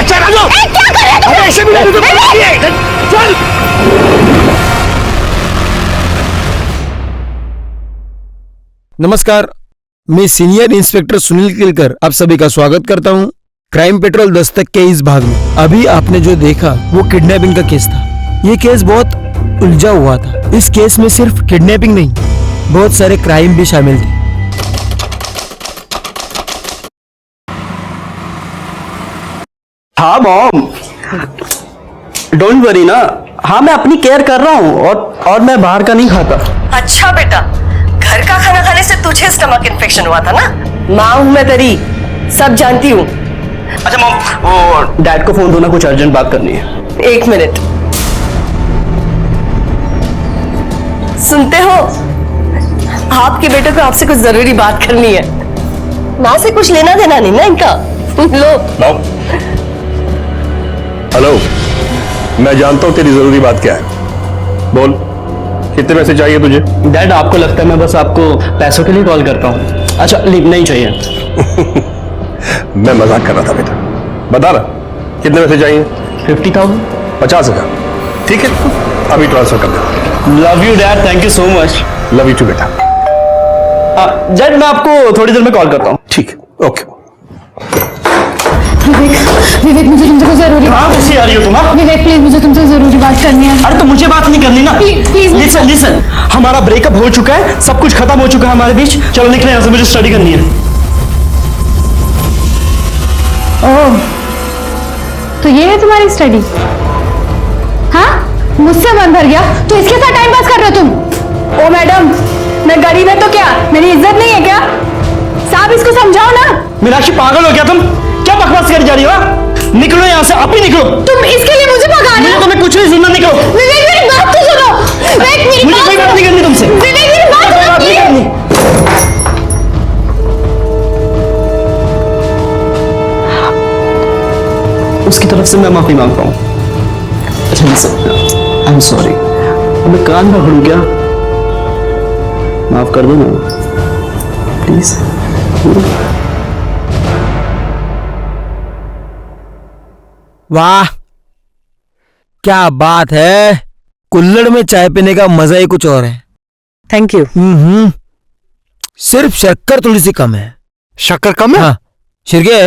चल क्या कर रहे हो? ऐसे भी चल। नमस्कार, मैं सीनियर इंस्पेक्टर सुनील किलकर आप सभी का स्वागत करता हूं क्राइम पेट्रोल दस्तक के इस भाग में। अभी आपने जो देखा वो किडनैपिंग का केस था। ये केस बहुत उलझा हुआ था। इस केस में सिर्फ किडनैपिंग नहीं, बहुत सारे क्राइम भी शामिल थे। हाँ मॉम, डोंट वरी ना। हाँ मैं अपनी केयर कर रहा हूँ और मैं बाहर का नहीं खाता। अच्छा बेटा, घर का खाना खाने से तुझे स्टमक इन्फेक्शन हुआ था ना? माँ हूँ मैं तेरी, सब जानती हूँ। अच्छा मॉम, वो डैड को फोन दो ना, कुछ अर्जेंट बात करनी है। 1 मिनट। सुनते हो? आपके बेटे को आपसे कुछ जरूरी बात करनी है। माँ से कुछ लेना देना नहीं ना इनका। लो। हेलो, मैं जानता हूँ तेरी जरूरी बात क्या है। बोल, कितने पैसे चाहिए तुझे? डैड आपको लगता है मैं बस आपको पैसों के लिए कॉल करता हूँ? अच्छा नहीं चाहिए। मैं मजाक कर रहा था बेटा। बता ना, कितने पैसे चाहिए? 50,000। 50,000। ठीक है, अभी ट्रांसफर कर दे। Love you dad, thank you so much. Love you too बेटा। डैड मैं आपको थोड़ी देर में कॉल करता हूँ। ठीक है, ओके। विवेक मुझे तुमसे कुछ जरूरी। कहाँ कैसी आ रही हो तुम? विवेक प्लीज मुझे तुमसे जरूरी बात करनी है। अरे तो मुझे बात नहीं करनी ना। प्लीज लिसन, हमारा ब्रेकअप हो चुका है, सब कुछ खत्म हो चुका है हमारे बीच। चलो निकले यहाँ से, मुझे स्टडी करनी है। ओह, तो ये है तुम्हारी स्टडी? हाँ, मुझसे मन भर गया तो इसके साथ टाइम पास कर रहे हो तुम? ओ मैडम, मैं गरीब है तो क्या मेरी इज्जत नहीं है क्या? साहब इसको समझाओ ना। मीनाक्षी पागल हो गया तुम? क्या बकवास कर जा रही हो? निकलो यहाँ से, आप ही निकलो। तुम इसके लिए मुझे भगा रहे हो? तुम्हें कुछ नहीं सुनना, निकलो। विवेक मेरी बात तो सुनो। विवेक मेरी मुझे कोई बात नहीं करनी तुमसे। विवेक मेरी बात सुनो प्लीज। उसकी तरफ से मैं माफी मांगता हूँ। अच्छा लिसन, आई एम सॉरी। मैं कान पकड़ू क्या? माफ कर दो ना प्लीज। वाह, क्या बात है। कुल्हड़ में चाय पीने का मजा ही कुछ और है। Thank you. सिर्फ शक्कर थोड़ी सी कम है। शक्कर कम है? हाँ शिरके,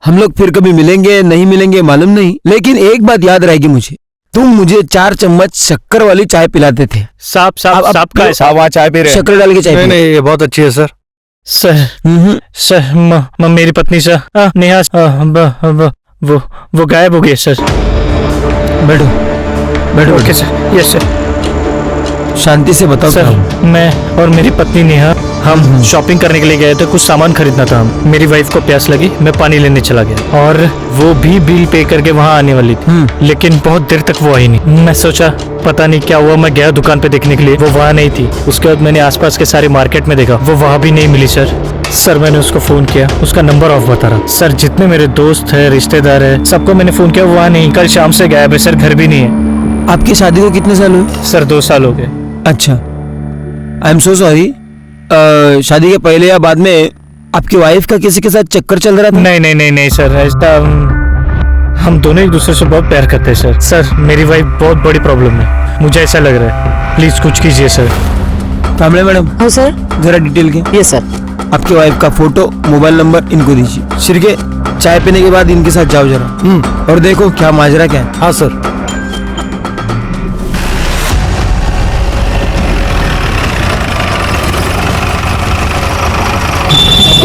हम लोग फिर कभी मिलेंगे नहीं मिलेंगे मालूम नहीं, लेकिन एक बात याद रहेगी मुझे, तुम मुझे 4 चम्मच शक्कर वाली चाय पिलाते थे। साहब का है साहब, वहाँ चाय पी रहे हैं। शक्कर डाल के चाय। नहीं, ये बहुत अच्छी है सर। सर मेरी पत्नी सर नेहा वो गायब हो गई सर। बैठो। Okay sir. Yes sir. शांति से बताओ सर, मैं और मेरी पत्नी नेहा हम शॉपिंग करने के लिए गए थे, कुछ सामान खरीदना था। मेरी वाइफ को प्यास लगी, मैं पानी लेने चला गया और वो भी बिल पे करके वहाँ आने वाली थी, लेकिन बहुत देर तक वो आई नहीं। मैं सोचा पता नहीं क्या हुआ, मैं गया दुकान पे देखने के लिए, वो वहाँ नहीं थी। उसके बाद मैंने आसपास के सारे मार्केट में देखा, वो वहाँ भी नहीं मिली सर। मैंने उसको फोन किया, उसका नंबर ऑफ बता रहा। सर जितने मेरे दोस्त है, रिश्तेदार है, सबको मैंने फोन किया, वो वहाँ नहीं। कल शाम से गायब है सर, घर भी नहीं है। आपकी शादी को कितने साल हुए? सर 2 साल हो गए। अच्छा, आई एम सो सॉरी। शादी के पहले या बाद में आपकी वाइफ का किसी के साथ चक्कर चल रहा था? नहीं सर, ऐसा हम दोनों एक दूसरे से बहुत प्यार करते हैं सर। मेरी वाइफ बहुत बड़ी प्रॉब्लम है, मुझे ऐसा लग रहा है, प्लीज कुछ कीजिए सर। कामले मैडम। हाँ सर। जरा डिटेल के। Yes sir. आपकी वाइफ का फोटो, मोबाइल नंबर इनको दीजिए। शिरके, चाय पीने के बाद इनके साथ जाओ जरा, और देखो क्या माजरा क्या है। हाँ सर।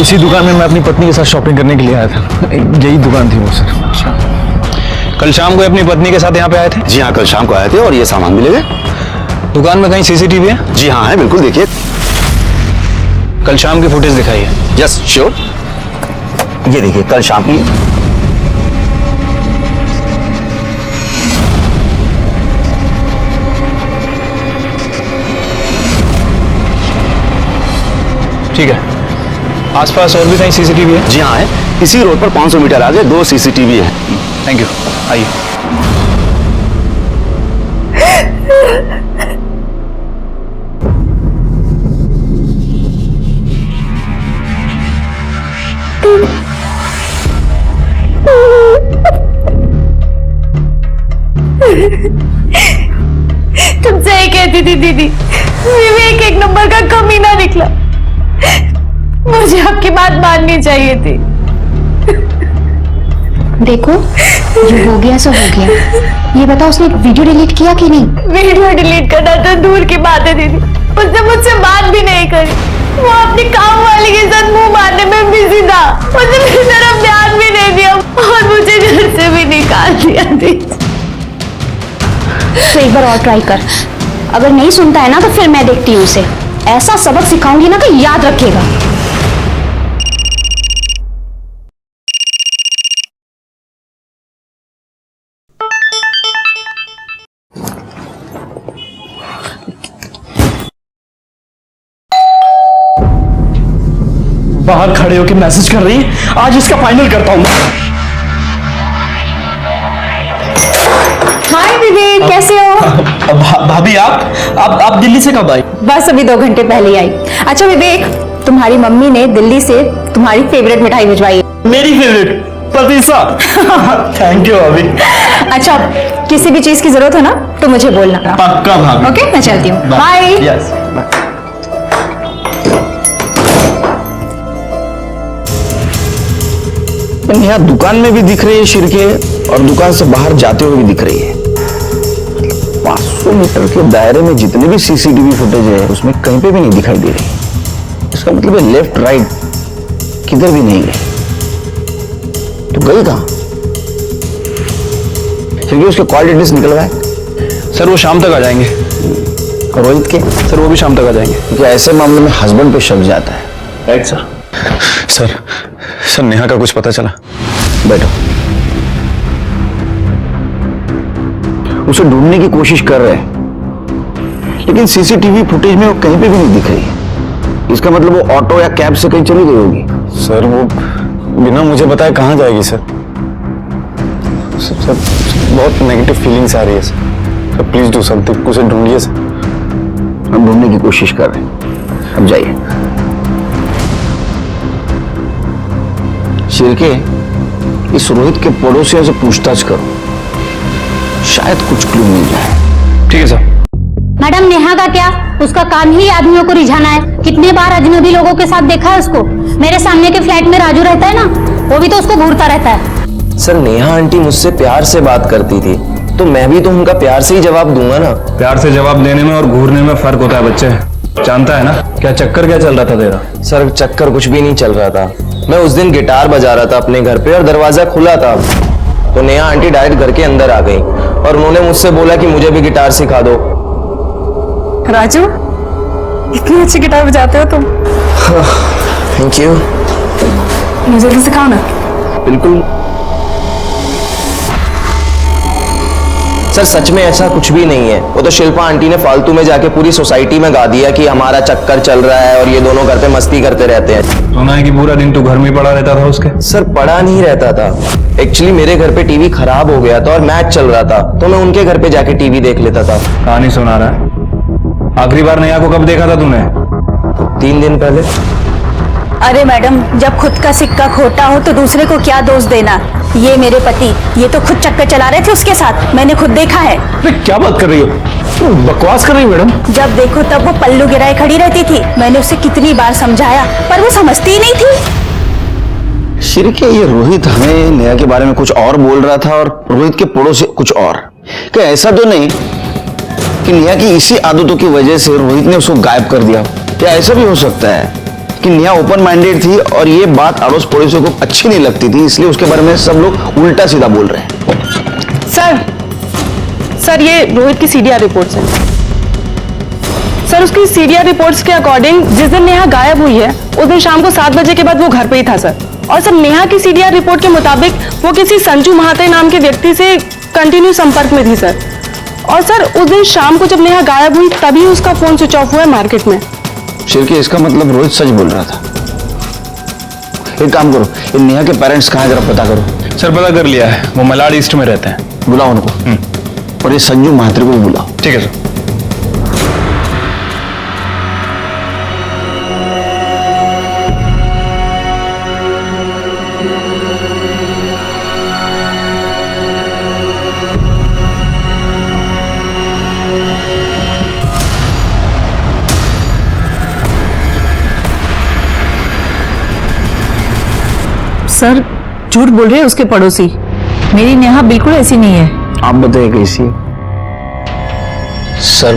इसी दुकान में मैं अपनी पत्नी के साथ शॉपिंग करने के लिए आया था। यही दुकान थी वो सर। कल शाम को अपनी पत्नी के साथ यहाँ पे आए थे? जी हाँ, कल शाम को आए थे और ये सामान भी ले गए। दुकान में कहीं सीसीटीवी है? जी हाँ है, बिल्कुल देखिए। कल शाम की फुटेज दिखाइए। Yes sure. ये देखिए कल शाम की। ठीक है, आसपास और भी कहीं सीसीटीवी है? जी हाँ है, इसी रोड पर 500 मीटर आगे 2 सीसीटीवी है। थैंक यू, आइए। थी दीदी, विवेक एक नंबर का कमीना निकला। मुझे आपकी बात माननी चाहिए थी। देखो, जो हो गया सो हो गया। ये बताओ उसने वीडियो डिलीट किया कि नहीं? वीडियो डिलीट करना तो दूर की बात है दीदी, उसने मुझसे बात भी नहीं करी। वो अपनी काम वाली के साथ मुंह मारने में बिजी था। उसने मेरी तरफ ध्यान भी नहीं दिया और मुझे घर से भी निकाल दिया दीदी। तो एक बार और ट्राई कर। अगर नहीं सुनता है ना तो फिर मैं देखती हूँ उसे। ऐसा सबक सिखाऊंगी ना कि याद रखेगा। बाहर खड़े होकर मैसेज कर रही है, आज इसका फाइनल करता हूं। हाय विवेक, कैसे हो? भाभी आप दिल्ली से कब आई? बस अभी 2 घंटे पहले आई। अच्छा विवेक, तुम्हारी मम्मी ने दिल्ली से तुम्हारी फेवरेट मिठाई भिजवाई है। मेरी फेवरेट पतीसा। थैंक यू भाभी। अच्छा, किसी भी चीज की जरूरत हो ना तो मुझे बोलना। पक्का भाभी। ओके, मैं चलती हूँ। बाय। यस। यहाँ दुकान में भी दिख रही है शिरके और दुकान से बाहर जाते हुए भी दिख रही है। 500 मीटर के दायरे में जितने भी सीसीटीवी फुटेज है उसमें कहीं पे भी नहीं दिखाई दे रही। इसका मतलब है लेफ्ट राइट किधर भी नहीं गई। तो गई कहां? क्योंकि उसके कॉल डिटेल्स निकलवाए। सर वो शाम तक आ जाएंगे। और रोहित के? सर वो भी शाम तक आ जाएंगे। क्योंकि ऐसे मामले में हस्बैंड पे शक जाता है। Right sir. सर नेहा का कुछ पता चला? बैठो। उसे ढूंढने की कोशिश कर रहे हैं लेकिन सीसीटीवी फुटेज में वो कहीं पे भी नहीं दिख रही है। इसका मतलब वो ऑटो या कैब से कहीं चली गई होगी। सर वो बिना मुझे बताए कहाँ जाएगी सर? सर बहुत नेगेटिव फीलिंग्स आ रही है सर। प्लीज डू समथिंग, उसे ढूंढिए सर। हम ढूंढने की कोशिश कर रहे हैं। अब जाइए। शिरके, इस रोहित के पड़ोसियों से पूछताछ करो, शायद कुछ क्लू मिल जाए। ठीक है सर। मैडम, नेहा का क्या? उसका काम ही आदमियों को रिझाना है। कितने बार अजनबी लोगों के साथ देखा है उसको। मेरे सामने के फ्लैट में राजू रहता है ना, वो भी तो उसको घूरता रहता है। सर नेहा आंटी मुझसे प्यार से बात करती थी तो मैं भी तो उनका प्यार से ही जवाब दूंगा ना। प्यार से जवाब देने में और घूरने में फर्क होता है बच्चे, जानता है ना? क्या चक्कर क्या चल रहा था तेरा? सर चक्कर कुछ भी नहीं चल रहा था। मैं उस दिन गिटार बजा रहा था अपने घर पे और दरवाजा खुला था तो नेहा आंटी डायरेक्ट घर के अंदर आ गई और उन्होंने मुझसे बोला कि मुझे भी गिटार सिखा दो। राजू, इतनी अच्छी गिटार बजाते हो तुम। Thank you. मुझे भी सिखाओ ना। बिल्कुल सर, सच में ऐसा कुछ भी नहीं है। वो तो शिल्पा आंटी ने फालतू में जाके पूरी सोसाइटी में गा दिया कि हमारा चक्कर चल रहा है और ये दोनों घर पे मस्ती करते रहते हैं। सुना है कि पूरा दिन तू घर में पड़ा रहता था उसके? सर पड़ा नहीं रहता था, एक्चुअली मेरे घर पे टीवी खराब हो गया था और मैच चल रहा था तो मैं उनके घर पे जाके टीवी देख लेता था। कहानी सुना रहा है। आखिरी बार नेहा को कब देखा था तूने? 3 दिन पहले। अरे मैडम, जब खुद का सिक्का खोटा हो तो दूसरे को क्या दोष देना। ये मेरे पति, ये तो खुद चक्कर चला रहे थे उसके साथ, मैंने खुद देखा है। अरे क्या बात कर रही हो? बकवास कर रही हो मैडम। जब देखो तब वो पल्लू गिराए खड़ी रहती थी। मैंने उसे कितनी बार समझाया पर वो समझती ही नहीं थी। शिरके, ये रोहित हमें नेहा के बारे में कुछ और बोल रहा था और रोहित के पड़ोसी कुछ और। क्या ऐसा तो नहीं कि नेहा की इसी आदतों की वजह से रोहित ने उसको गायब कर दिया? क्या ऐसा भी हो सकता है कि नेहा ओपन माइंडेड थी और ये बात अड़ोस पड़ोसियों को अच्छी नहीं लगती थी इसलिए उसके बारे में सब लोग उल्टा सीधा बोल रहे हैं? सर ये रोहित की सीडीआर रिपोर्ट्स हैं। सर उसकी सीडीआर रिपोर्ट्स के अकॉर्डिंग जिस दिन नेहा गायब हुई है उस दिन शाम को 7 बजे के बाद वो घर पे ही था सर। और सर नेहा की सीडीआर रिपोर्ट के मुताबिक वो किसी संजू महाते नाम के व्यक्ति से कंटिन्यू संपर्क में थी सर। और सर उस दिन शाम को जब नेहा गायब हुई तभी उसका फोन स्विच ऑफ हुआ है मार्केट में। शिरके, इसका मतलब रोहित सच बोल रहा था। एक काम करो, इन नेहा के पेरेंट्स कहाँ हैं जरा पता करो। सर पता कर लिया है, वो मलाड ईस्ट में रहते हैं। बुलाओ उनको। और ये संजू महात्रे को भी बुलाओ। ठीक है सर। सर झूठ बोल रहे हैं उसके पड़ोसी। मेरी नेहा बिल्कुल ऐसी नहीं है। आप बताइए कैसी? सर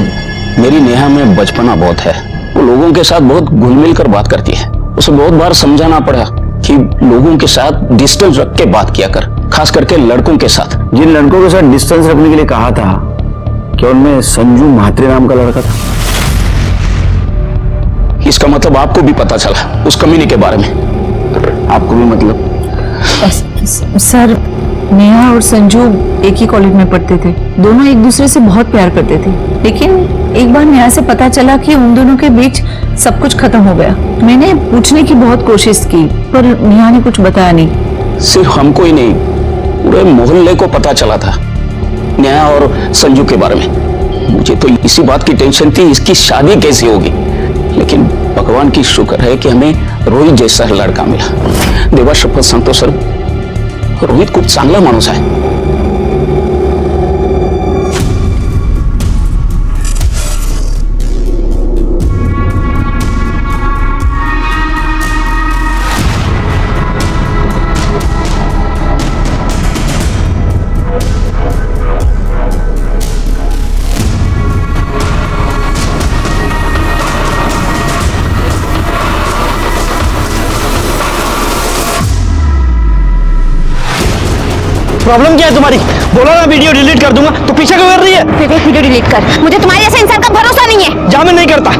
मेरी नेहा में बचपना बहुत है। वो लोगों के साथ बहुत घुल मिल कर बात करती है। उसे बहुत बार समझाना पड़ा कि लोगों के साथ डिस्टेंस रख के बात किया कर, खास करके लड़कों के साथ। जिन लड़कों के साथ डिस्टेंस रखने के लिए कहा था, क्या उनमें संजू म्हात्रे नाम का लड़का था? इसका मतलब आपको भी पता चला उस कमीने के बारे में? आपको भी मतलब? सर नेहा और संजू एक ही कॉलेज में पढ़ते थे। दोनों एक दूसरे से बहुत प्यार करते थे, लेकिन एक बार नेहा से पता चला कि उन दोनों के बीच सब कुछ खत्म हो गया। मैंने पूछने की बहुत कोशिश की पर नेहा ने कुछ बताया नहीं। सिर्फ हमको ही नहीं, पूरे मोहल्ले को पता चला था नेहा और संजू के बारे में। मुझे तो इसी बात की टेंशन थी, इसकी शादी कैसे होगी। लेकिन भगवान की शुक्र है कि हमें रोहित जैसा लड़का मिला। देवा शपथ सांगतो सर, रोहित खूप चांगला माणूस आहे। प्रॉब्लम क्या है तुम्हारी? बोला ना वीडियो डिलीट कर दूंगा, तो पीछे क्यों कर रही है? विवेक वीडियो डिलीट कर, मुझे तुम्हारे जैसे इंसान का भरोसा नहीं है। जा, मैं नहीं करता,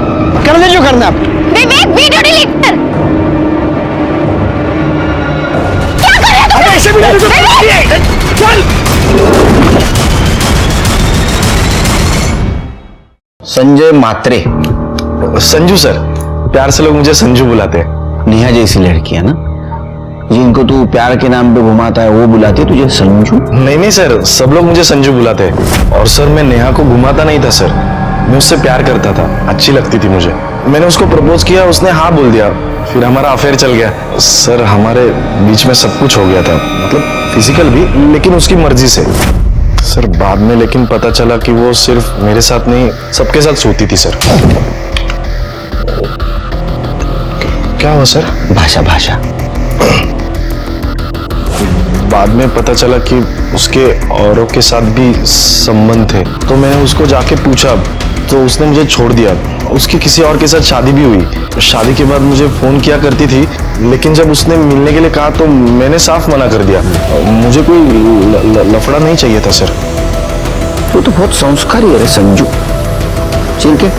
करने जो करना है। विवेक वीडियो डिलीट कर। क्या कर रहे हो तुम? ऐसे भी चल। संजय म्हात्रे। संजू सर, प्यार से लोग मुझे संजू बुलाते हैं। नेहा जैसी लड़की है ना, जिनको तू प्यार के नाम पे घुमाता है, वो बुलाती है तुझे संजू? नहीं नहीं सर, सब लोग मुझे संजू बुलाते हैं। और सर मैं नेहा को घुमाता नहीं था सर, मैं उससे प्यार करता था, अच्छी लगती थी मुझे। मैंने उसको प्रपोज किया, उसने हाँ बोल दिया, फिर हमारा अफेयर चल गया। सर हमारे बीच में सब कुछ हो गया था, मतलब फिजिकल भी, लेकिन उसकी मर्जी से। सर बाद में लेकिन पता चला कि वो सिर्फ मेरे साथ नहीं, सबके साथ सोती थी सर। क्या हुआ सर? भाषा भाषा। बाद में पता चला कि उसके औरों के साथ भी संबंध थे, तो मैंने उसको जाके पूछा तो उसने मुझे छोड़ दिया। उसकी किसी और के साथ शादी भी हुई। शादी के बाद मुझे फोन किया करती थी, लेकिन जब उसने मिलने के लिए कहा तो मैंने साफ मना कर दिया। मुझे कोई लफड़ा नहीं चाहिए था सर। तू तो बहुत संस्कारी है रे संजू। ठीक है,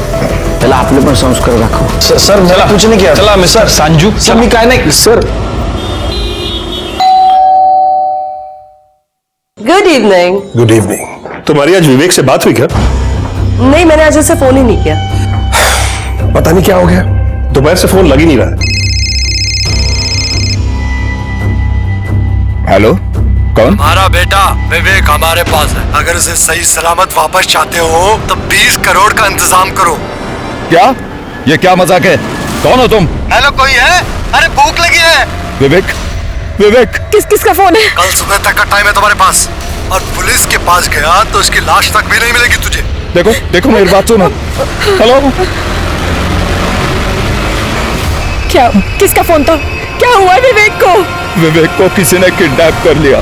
पहले आपने पर संस्कार रखो। सर मैंने कुछ नहीं किया। चला मिस्टर संजू, सर मैं क्या नहीं sir. Good evening. Good evening. तुम्हारी आज विवेक से बात हुई क्या? नहीं, मैंने आज उससे फोन ही नहीं किया। पता नहीं क्या हो गया, दोपहर से फोन लग ही नहीं रहा है। हेलो, कौन? हमारा बेटा विवेक हमारे पास है। अगर उसे सही सलामत वापस चाहते हो तो 20 करोड़ का इंतजाम करो। क्या? ये क्या मजाक है? कौन हो तुम? हेलो, कोई है? अरे भूख लगी है। विवेक, विवेक। किसका फोन है? कल सुबह तक का टाइम है तुम्हारे पास, और पुलिस के पास गया तो उसकी लाश तक भी नहीं मिलेगी तुझे। देखो देखो मेरी बात सुनो। हेलो, क्या? किसका फोन था? क्या हुआ विवेक को? विवेक को किसी ने किडनैप कर लिया।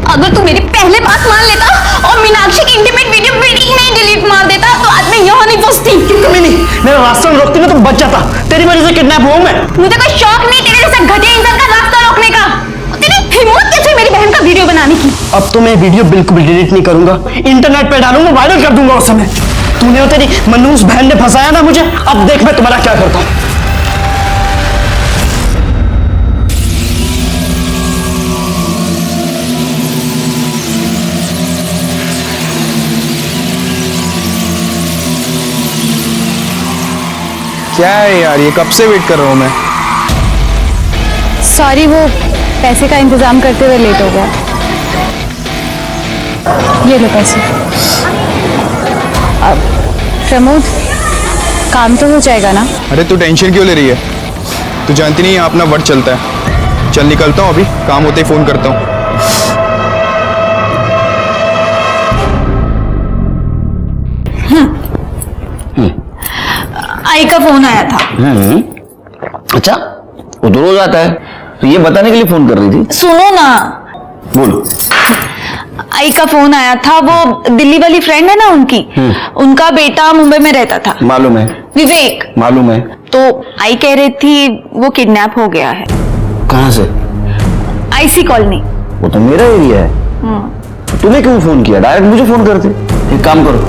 अगर तू मेरी पहले बात मान लेता और मीनाक्षी की इंटीमेट वीडियो नहीं डिलीट मार देता तो आज मैं यहाँ नहीं पहुंचती। कमी नहीं, मेरा रास्ता रोकती ना तो बच जाता। तेरी वजह से किडनैप हुआ मैं। मुझे कोई शौक नहीं तेरे जैसा घटिया इंसान का रास्ता रोकने का। तेरी हिम्मत कैसे मेरी बहन का वीडियो बनाने की? अब तो मैं वीडियो बिल्कुल डिलीट नहीं करूंगा, इंटरनेट पे डालूंगा, वायरल कर दूंगा। उस समय तूने और तेरी मनूस बहन ने फंसाया ना मुझे, अब देख मैं तुम्हारा क्या करता हूँ। क्या है यार, ये कब से वेट कर रहा हूँ मैं। सॉरी, वो पैसे का इंतजाम करते हुए लेट हो गया। ये लो पैसे। अब प्रमोद, काम तो हो जाएगा ना? अरे तू टेंशन क्यों ले रही है? तू जानती नहीं यहाँ अपना वर्ड चलता है। चल निकलता हूँ, अभी काम होते ही फोन करता हूँ। आई का फोन आया था। अच्छा, वो तो रोज आता है, तो ये बताने के लिए फोन कर रही थी? सुनो ना, बोलो। आई का फोन आया था, वो दिल्ली वाली फ्रेंड है ना उनकी, उनका बेटा मुंबई में रहता था। मालूम है। विवेक। मालूम है। तो आई कह रही थी वो किडनैप हो गया है। कहाँ से? IC colony. वो तो मेरा एरिया है। तूने क्यों फोन किया? डायरेक्ट मुझे फोन करते। एक काम करो,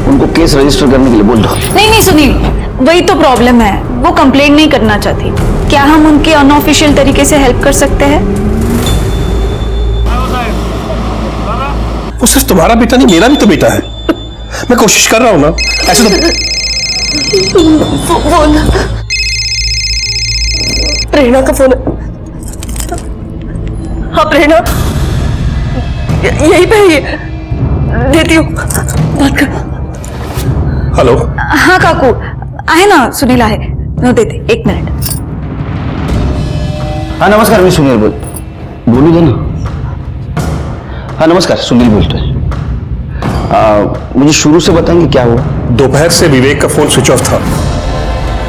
उनको केस रजिस्टर करने के लिए बोल दो। नहीं सुनील, वही तो प्रॉब्लम है, वो कंप्लेंट नहीं करना चाहती। क्या हम उनके अनऑफिशियल तरीके से हेल्प कर सकते हैं? वो सिर्फ तुम्हारा बेटा नहीं, मेरा भी तो बेटा है। मैं कोशिश कर रहा हूं ना, ऐसे तो फोन प्रेरणा का फोन है। हाँ प्रेरणा, यही पे ही है, देती हूँ, बात कर। हेलो। हाँ काकू, आए ना, सुनील आए, नो देते, 1 मिनट। हाँ नमस्कार, मैं सुनील बोलू दे ना। हाँ नमस्कार, सुनील बोलते हैं। मुझे शुरू से बताएंगे क्या हुआ? दोपहर से विवेक का फोन स्विच ऑफ था।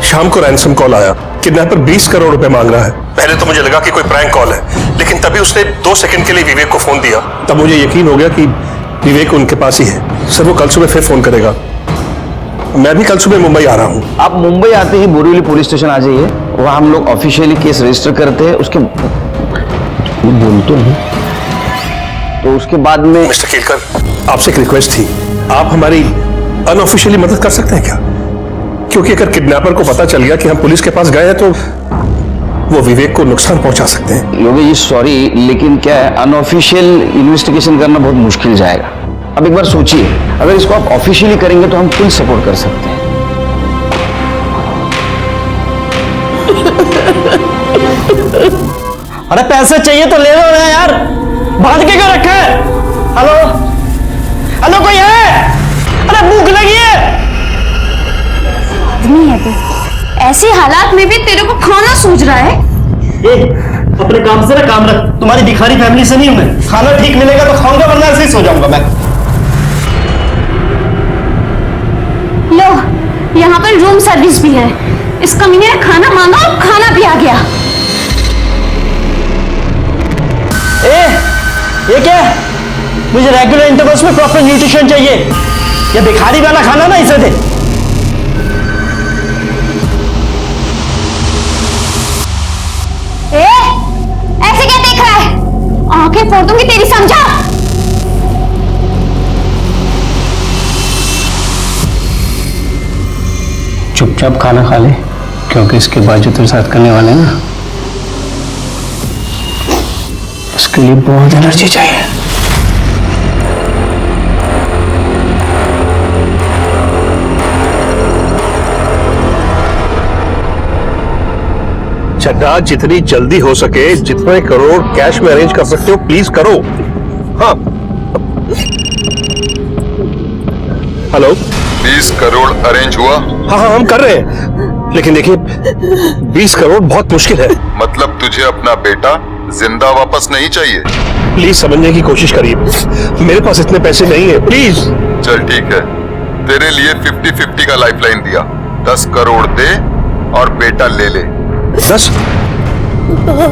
शाम को रैंसम कॉल आया, किडनैपर 20 करोड़ रुपए मांग रहा है। पहले तो मुझे लगा कि कोई प्रैंक कॉल है, लेकिन तभी उसने 2 सेकंड के लिए विवेक को फोन दिया। तब मुझे यकीन हो गया कि विवेक उनके पास ही है। सर वो कल सुबह फिर फोन करेगा। मैं भी कल सुबह मुंबई आ रहा हूँ। आप मुंबई आते ही बोरीवली पुलिस स्टेशन आ जाइए, वहां हम लोग ऑफिशियली केस रजिस्टर करते हैं। उसके बोल तो उसके बाद में। मिस्टर केलकर, आपसे एक रिक्वेस्ट थी, आप हमारी अनऑफिशियली मदद कर सकते हैं क्या? क्योंकि अगर किडनैपर को पता चल गया कि हम पुलिस के पास गए हैं तो वो विवेक को नुकसान पहुंचा सकते हैं। योगेश जी सॉरी, लेकिन क्या है, अनऑफिशियल इन्वेस्टिगेशन करना बहुत मुश्किल जाएगा। अब एक बार सोचिए, अगर इसको आप ऑफिशियली करेंगे तो हम फुल सपोर्ट कर सकते हैं। अरे पैसे चाहिए तो ले लो ना यार, बांध के क्यों रखा है? हेलो हेलो, कोई है? अरे भूख लगी है। आदमी है तू, ऐसे हालात में भी तेरे को खाना सूझ रहा है? अपने काम से ना काम रख, तुम्हारी भिखारी फैमिली से नहीं हूं मैं। खाना ठीक मिलेगा तो खाऊंगा, वरना ऐसे ही सो जाऊंगा मैं। लो, यहाँ पर रूम सर्विस भी है। इस कमीने ने खाना मांगा और खाना भी आ गया। ये क्या है? मुझे रेगुलर इंटरवल्स में प्रॉपर न्यूट्रिशन चाहिए। ये भिखारी वाला खाना ना इसे दे। ऐसे क्या देख रहा है? आंखें फोड़ दूंगी तेरी, समझा? चुपचाप खाना खा ले, क्योंकि इसके बाद जो तेरे साथ करने वाले हैं ना, उसके लिए बहुत एनर्जी चाहिए। चड्डा, जितनी जल्दी हो सके, जितने करोड़ कैश में अरेंज कर सकते हो प्लीज करो। हाँ हेलो। 20 करोड़ अरेंज हुआ? हाँ हम कर रहे हैं, लेकिन देखिए 20 करोड़ बहुत मुश्किल है। मतलब तुझे अपना बेटा जिंदा वापस नहीं चाहिए? प्लीज समझने की कोशिश करिए, मेरे पास इतने पैसे नहीं है, प्लीज। चल ठीक है, तेरे लिए 50-50 का लाइफलाइन दिया। 10 करोड़ दे और बेटा ले ले। 10?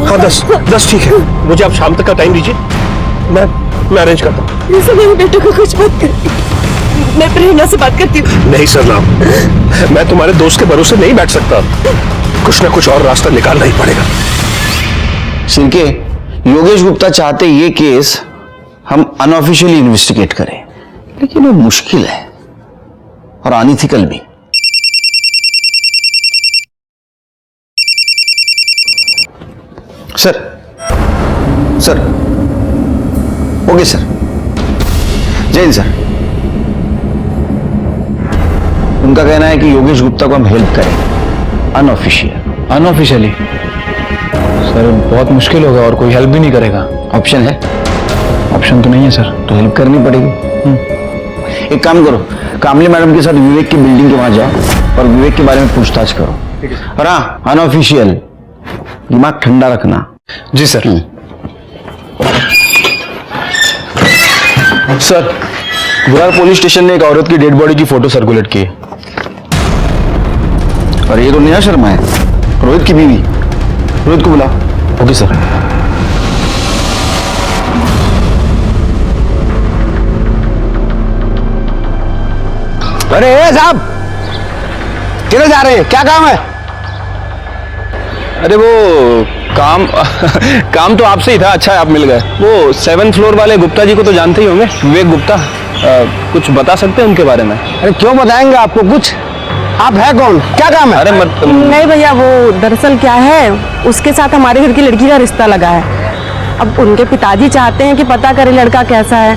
हाँ 10 ठीक है। मुझे आप शाम तक का टाइम दीजिए, मैं अरेंज करता हूँ। मेरे बेटे को कुछ मत कर, मैं प्रेरणा से बात करती हूँ। नहीं सरनाम, मैं तुम्हारे दोस्त के भरोसे नहीं बैठ सकता। कुछ ना कुछ और रास्ता निकालना ही पड़ेगा। सिंके, योगेश गुप्ता चाहते ये केस हम अनऑफिशियली इन्वेस्टिगेट करें, लेकिन वो मुश्किल है और अनइथिकल भी। सर ओके सर, जय हिंद सर। उनका कहना है कि योगेश गुप्ता को हम हेल्प करें अनऑफिशियली। सर बहुत मुश्किल होगा और कोई हेल्प भी नहीं करेगा। ऑप्शन है? ऑप्शन तो नहीं है सर। तो हेल्प करनी पड़ेगी। एक काम करो, कामले मैडम के साथ विवेक की बिल्डिंग के वहां जाओ और विवेक के बारे में पूछताछ करो। और हाँ, अनऑफिशियल, दिमाग ठंडा रखना। जी sir. Sir, Virar police station ने एक औरत की डेड बॉडी की फोटो सर्कुलेट की है। अरे ये तो नेहा शर्मा है, रोहित की बीवी। रोहित को बुला। Okay sir. अरे साहब, किधर जा रहे हैं? क्या काम है? अरे वो काम काम तो आपसे ही था। अच्छा है आप मिल गए। वो 7th फ्लोर वाले गुप्ता जी को तो जानते ही होंगे, विवेक गुप्ता। कुछ बता सकते हैं उनके बारे में? अरे क्यों बताएंगे आपको कुछ? आप है कौन? क्या काम है? अरे नहीं भैया, वो दरअसल क्या है, उसके साथ हमारे घर की लड़की का रिश्ता लगा है। अब उनके पिताजी चाहते हैं कि पता करें लड़का कैसा है।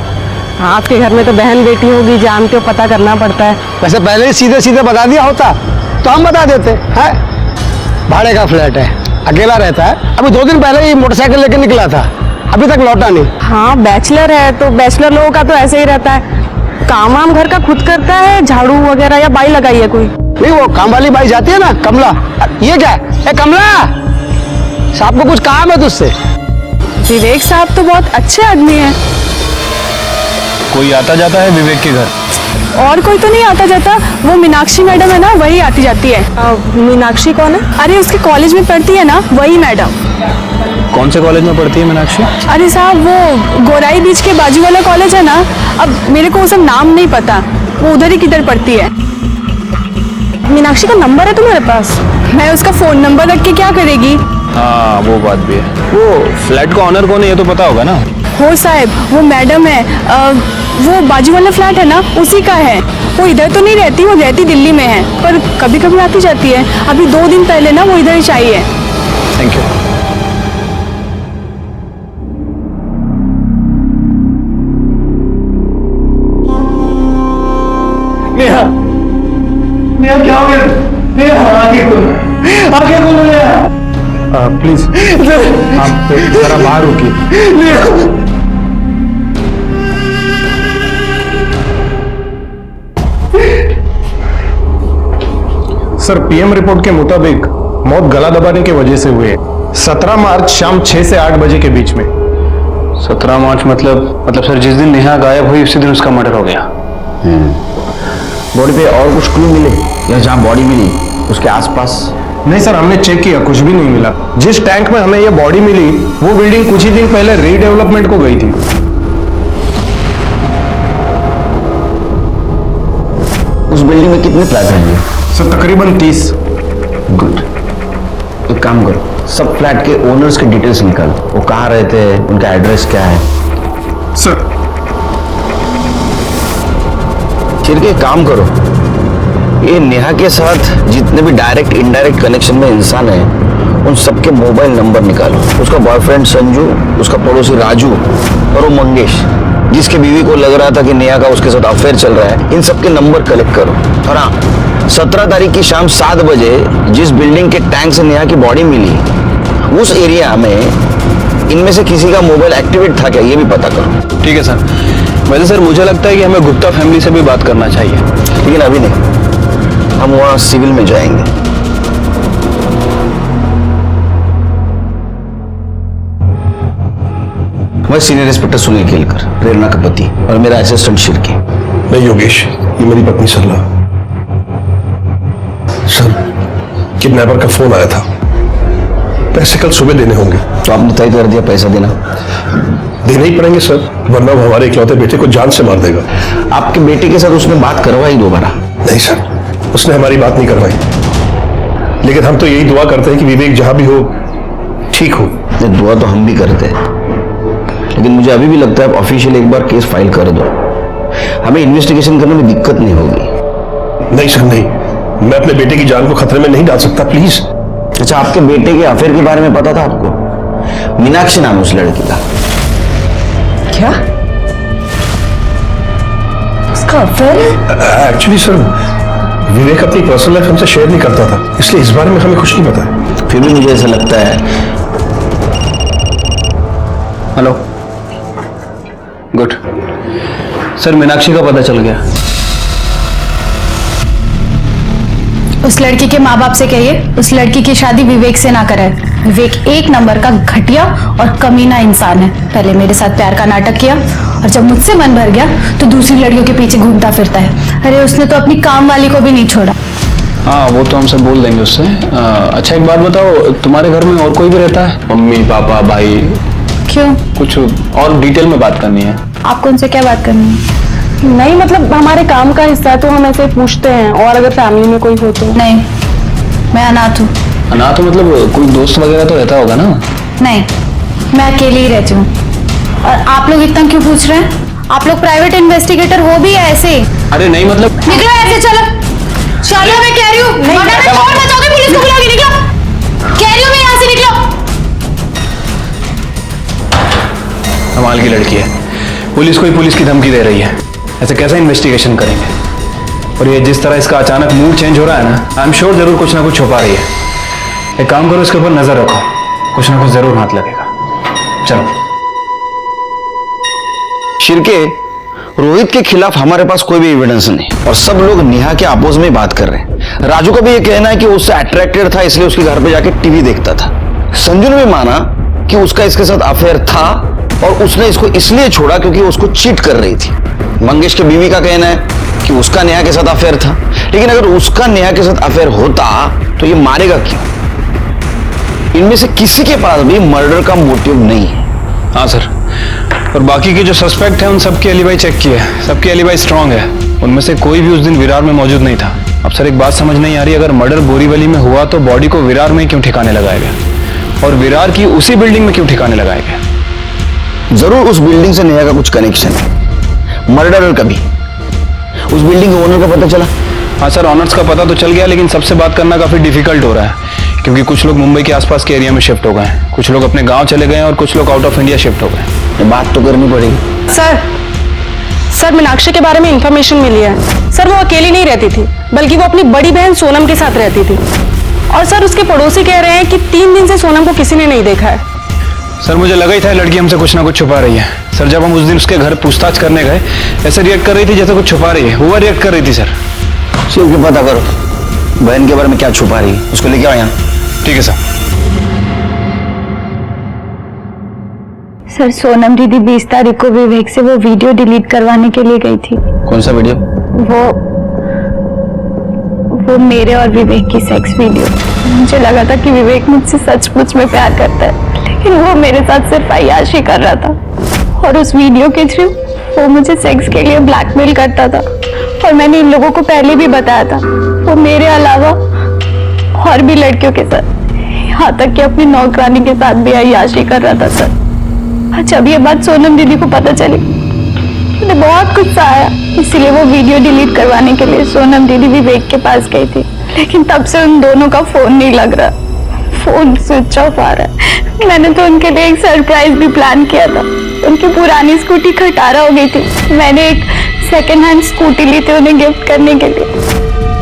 हाँ, आपके घर में तो बहन बेटी होगी, जानते हो, पता करना पड़ता है। वैसे पहले ही सीधे सीधे बता दिया होता तो हम बता देते हैं। भाड़े का फ्लैट है, अकेला रहता है। अभी 2 दिन पहले ही मोटरसाइकिल लेके निकला था, अभी तक लौटा नहीं। हाँ, बैचलर है तो बैचलर लोगों का तो ऐसे ही रहता है। काम वाम घर का खुद करता है, झाड़ू वगैरह, या बाई लगाई है कोई? नहीं, वो काम वाली बाई जाती है ना, कमला। ये क्या है? कमला, साहब को कुछ काम है तुझसे? विवेक साहब तो बहुत अच्छे आदमी है। कोई आता जाता है विवेक के घर? और कोई तो नहीं आता जाता। वो मीनाक्षी मैडम है ना, वही आती जाती है। मीनाक्षी कौन है? अरे उसके कॉलेज में पढ़ती है ना, वही मैडम। कौन से कॉलेज में पढ़ती है मीनाक्षी? अरे साहब, वो गोराई बीच के बाजू वाला कॉलेज है ना। अब मेरे को वो सब नाम नहीं पता, वो उधर ही किधर पढ़ती है। मीनाक्षी का नंबर है तुम्हारे पास? मैं उसका फोन नंबर रख के क्या करेगी? हाँ, वो बात भी है। वो फ्लैट का ऑनर कौन है ये तो पता होगा ना? हो साहब, वो मैडम है। वो बाजू वाला फ्लैट है ना, उसी का है। वो इधर तो नहीं रहती, वो रहती दिल्ली में है, पर कभी कभी आती जाती है। अभी 2 दिन पहले ना वो इधर ही आई है। Thank you. नेहा, नेहा क्या हो गया? नेहा, आगे खोलो नेहा। प्लीज आप जरा बाहर रुकिए। सर, पीएम रिपोर्ट के मुताबिक मौत गला दबाने की वजह से हुई है। 17 मार्च शाम 6 से 8 बजे के बीच में। 17 मार्च मतलब सर जिस दिन नेहा गायब हुई उसी दिन उसका मर्डर हो गया। बॉडी पे और कुछ क्लू मिले या जहाँ बॉडी मिली उसके आसपास? नहीं सर, हमने चेक किया, कुछ भी नहीं मिला। जिस टैंक में हमें यह बॉडी मिली वो बिल्डिंग कुछ ही दिन पहले रीडेवलपमेंट को गई थी। उस बिल्डिंग में कितने फ्लैट हैं? सर तकरीबन 30। गुड। एक काम करो, सब फ्लैट के ओनर्स के डिटेल्स निकालो। वो कहाँ रहते हैं, उनका एड्रेस क्या है? सर फिर के काम करो, ये नेहा के साथ जितने भी डायरेक्ट इनडायरेक्ट कनेक्शन में इंसान है उन सबके मोबाइल नंबर निकालो। उसका बॉयफ्रेंड संजू, उसका पड़ोसी राजू और वो मंगेश जिसके बीवी को लग रहा था कि नेहा का उसके साथ अफेयर चल रहा है, इन सबके नंबर कलेक्ट करो। और हाँ, 17 तारीख की शाम 7 बजे जिस बिल्डिंग के टैंक से नेहा की बॉडी मिली उस एरिया में इनमें से किसी का मोबाइल एक्टिवेट था क्या, ये भी पता करो। ठीक है सर। वैसे सर मुझे लगता है कि हमें गुप्ता फैमिली से भी बात करना चाहिए। लेकिन अभी नहीं, हम वहां सिविल में जाएंगे। मैं सीनियर इंस्पेक्टर सुनील केलकर, प्रेरणा का पति, और मेरा असिस्टेंट शिरके। मैं योगेश, ये मेरी पत्नी सरला। सर, किडनैपर का फोन आया था, पैसे कल सुबह देने होंगे। तो आपने तय कर दिया पैसा देना? देने ही पड़ेंगे सर, वरना वो हमारे इकलौते बेटे को जान से मार देगा। आपके बेटे के साथ उसने बात करवाई दोबारा? नहीं सर, उसने हमारी बात नहीं करवाई। लेकिन हम तो यही दुआ करते हैं कि विवेक जहां भी हो ठीक हो। दुआ तो हम भी करते हैं, लेकिन मुझे अभी भी लगता है आप ऑफिशियल एक बार केस फाइल कर दो, हमें इन्वेस्टिगेशन करने में दिक्कत नहीं होगी। नहीं सर नहीं, मैं अपने बेटे की जान को खतरे में नहीं डाल सकता, प्लीज। अच्छा, आपके बेटे के अफेयर के बारे में पता था आपको? मीनाक्षी नाम है उस लड़की का। क्या? उसका अफेयर? एक्चुअली सर, विवेक अपनी पर्सनल लाइफ हमसे शेयर नहीं करता था, इसलिए इस बारे में हमें कुछ नहीं पता है। फिर भी मुझे ऐसा लगता है। हेलो, गुड सर, मीनाक्षी का पता चल गया। उस लड़की के माँ बाप से कहिए उस लड़की की शादी विवेक से ना कराए। विवेक 1 नंबर का घटिया और कमीना इंसान है। पहले मेरे साथ प्यार का नाटक किया और जब मुझसे मन भर गया तो दूसरी लड़कियों के पीछे घूमता फिरता है। अरे उसने तो अपनी काम वाली को भी नहीं छोड़ा। हाँ वो तो हम सब बोल देंगे उससे। अच्छा एक बात बताओ, तुम्हारे घर में और कोई भी रहता है? मम्मी पापा भाई? क्यों? कुछ और डिटेल में बात करनी है। आपको उनसे क्या बात करनी है? नहीं मतलब हमारे काम का हिस्सा है तो हम ऐसे पूछते हैं, और अगर फैमिली में कोई हो तो। नहीं, मैं अनाथ हूँ। अनाथ मतलब कोई दोस्त वगैरह तो रहता होगा ना? नहीं, मैं अकेली ही रहती हूँ। और आप लोग इतना क्यों पूछ रहे हैं? आप लोग प्राइवेट इन्वेस्टिगेटर हो भी या ऐसे? अरे नहीं मतलब निकलो ऐसे, चलो चलो, मैं कह रही हूँ। छोड़ बचाओगे, पुलिस को बुलाओगे, निकलो। कह रही हूँ मैं, यहाँ से निकलो। कमाल की लड़की है, पुलिस को ही पुलिस की धमकी दे रही है। ऐसे कैसा इन्वेस्टिगेशन करेंगे? और ये जिस तरह इसका अचानक मूड चेंज हो रहा है ना, आई एम श्योर जरूर कुछ ना कुछ छुपा रही है। एक काम करो, इसके ऊपर नजर रखो, कुछ ना कुछ जरूर हाथ लगेगा। चलो। शिरके, रोहित के खिलाफ हमारे पास कोई भी एविडेंस नहीं और सब लोग नेहा के अपोज में बात कर रहे हैं। राजू का भी ये कहना है कि उससे अट्रैक्टेड था इसलिए उसके घर पे जाके टीवी देखता था। संजू ने भी माना कि उसका इसके साथ अफेयर था और उसने इसको इसलिए छोड़ा क्योंकि उसको चीट कर रही थी। मंगेश के बीवी का कहना है कि उसका नेहा के साथ अफेयर था, लेकिन अगर उसका नेहा के साथ अफेयर होता तो ये मारेगा क्यों? इनमें से किसी के पास भी मर्डर का मोटिव नहीं है। हाँ सर, और बाकी के जो सस्पेक्ट हैं उन सबके एलिबाई चेक किए, सबके एलिबाई स्ट्रांग है। उनमें से कोई भी उस दिन विरार में मौजूद नहीं था। अब सर एक बात समझ नहीं आ रही, अगर मर्डर बोरीवली में हुआ तो बॉडी को विरार में क्यों ठिकाने लगाया गया, और विरार की उसी बिल्डिंग में क्यों ठिकाने लगाया गया? जरूर उस बिल्डिंग से नेहा का कुछ कनेक्शन है, मर्डरर का भी। उस बिल्डिंग के ओनर का पता चला? हाँ सर, ऑनर्स का पता तो चल गया, लेकिन सबसे बात करना काफी डिफिकल्ट हो रहा है क्योंकि कुछ लोग मुंबई के आसपास के एरिया में शिफ्ट हो गए हैं, कुछ लोग अपने गांव चले गए हैं और कुछ लोग आउट ऑफ इंडिया शिफ्ट हो गए। ये बात तो करनी पड़ेगी। सर मीनाक्षी के बारे में इंफॉर्मेशन मिली है। सर वो अकेली नहीं रहती थी, बल्कि वो अपनी बड़ी बहन सोनम के साथ रहती थी। और सर उसके पड़ोसी कह रहे हैं कि 3 दिन से सोनम को किसी ने नहीं देखा है। सर मुझे लगा ही था लड़की हमसे कुछ ना कुछ छुपा रही है। सर जब हम उस दिन उसके घर पूछताछ करने गए, ऐसे रिएक्ट कर रही थी जैसे कुछ छुपा रही है, ओवर रिएक्ट कर रही थी सर। सिर्फ पता करो बहन के बारे में क्या छुपा रही है, उसको लेके आओ यहाँ। ठीक है सर। सर सोनम दीदी 20 तारीख को विवेक से वो वीडियो डिलीट करवाने के लिए गई थी। कौन सा वीडियो? वो मेरे और विवेक की सेक्स वीडियो। मुझे लगा था कि विवेक मुझसे सचमुच में प्यार करता है, लेकिन वो मेरे साथ सिर्फ अय्याशी कर रहा था और उस वीडियो के थ्रू वो मुझे सेक्स के लिए ब्लैकमेल करता था। और मैंने इन लोगों को पहले भी बताया था, वो मेरे अलावा और भी लड़कियों के साथ, यहाँ तक कि अपनी नौकरानी के साथ भी अय्याशी कर रहा था सर। जब ये बात सोनम दीदी को पता चली, मुझे बहुत गुस्सा आया, इसीलिए वो वीडियो डिलीट करवाने के लिए सोनम दीदी विवेक के पास गई थी। लेकिन तब से उन दोनों का फोन नहीं लग रहा, फोन स्विच ऑफ आ रहा है। मैंने तो उनके लिए एक सरप्राइज भी प्लान किया था। उनकी पुरानी स्कूटी खटारा हो गई थी, मैंने एक सेकेंड हैंड स्कूटी ली थी उन्हें गिफ्ट करने के लिए।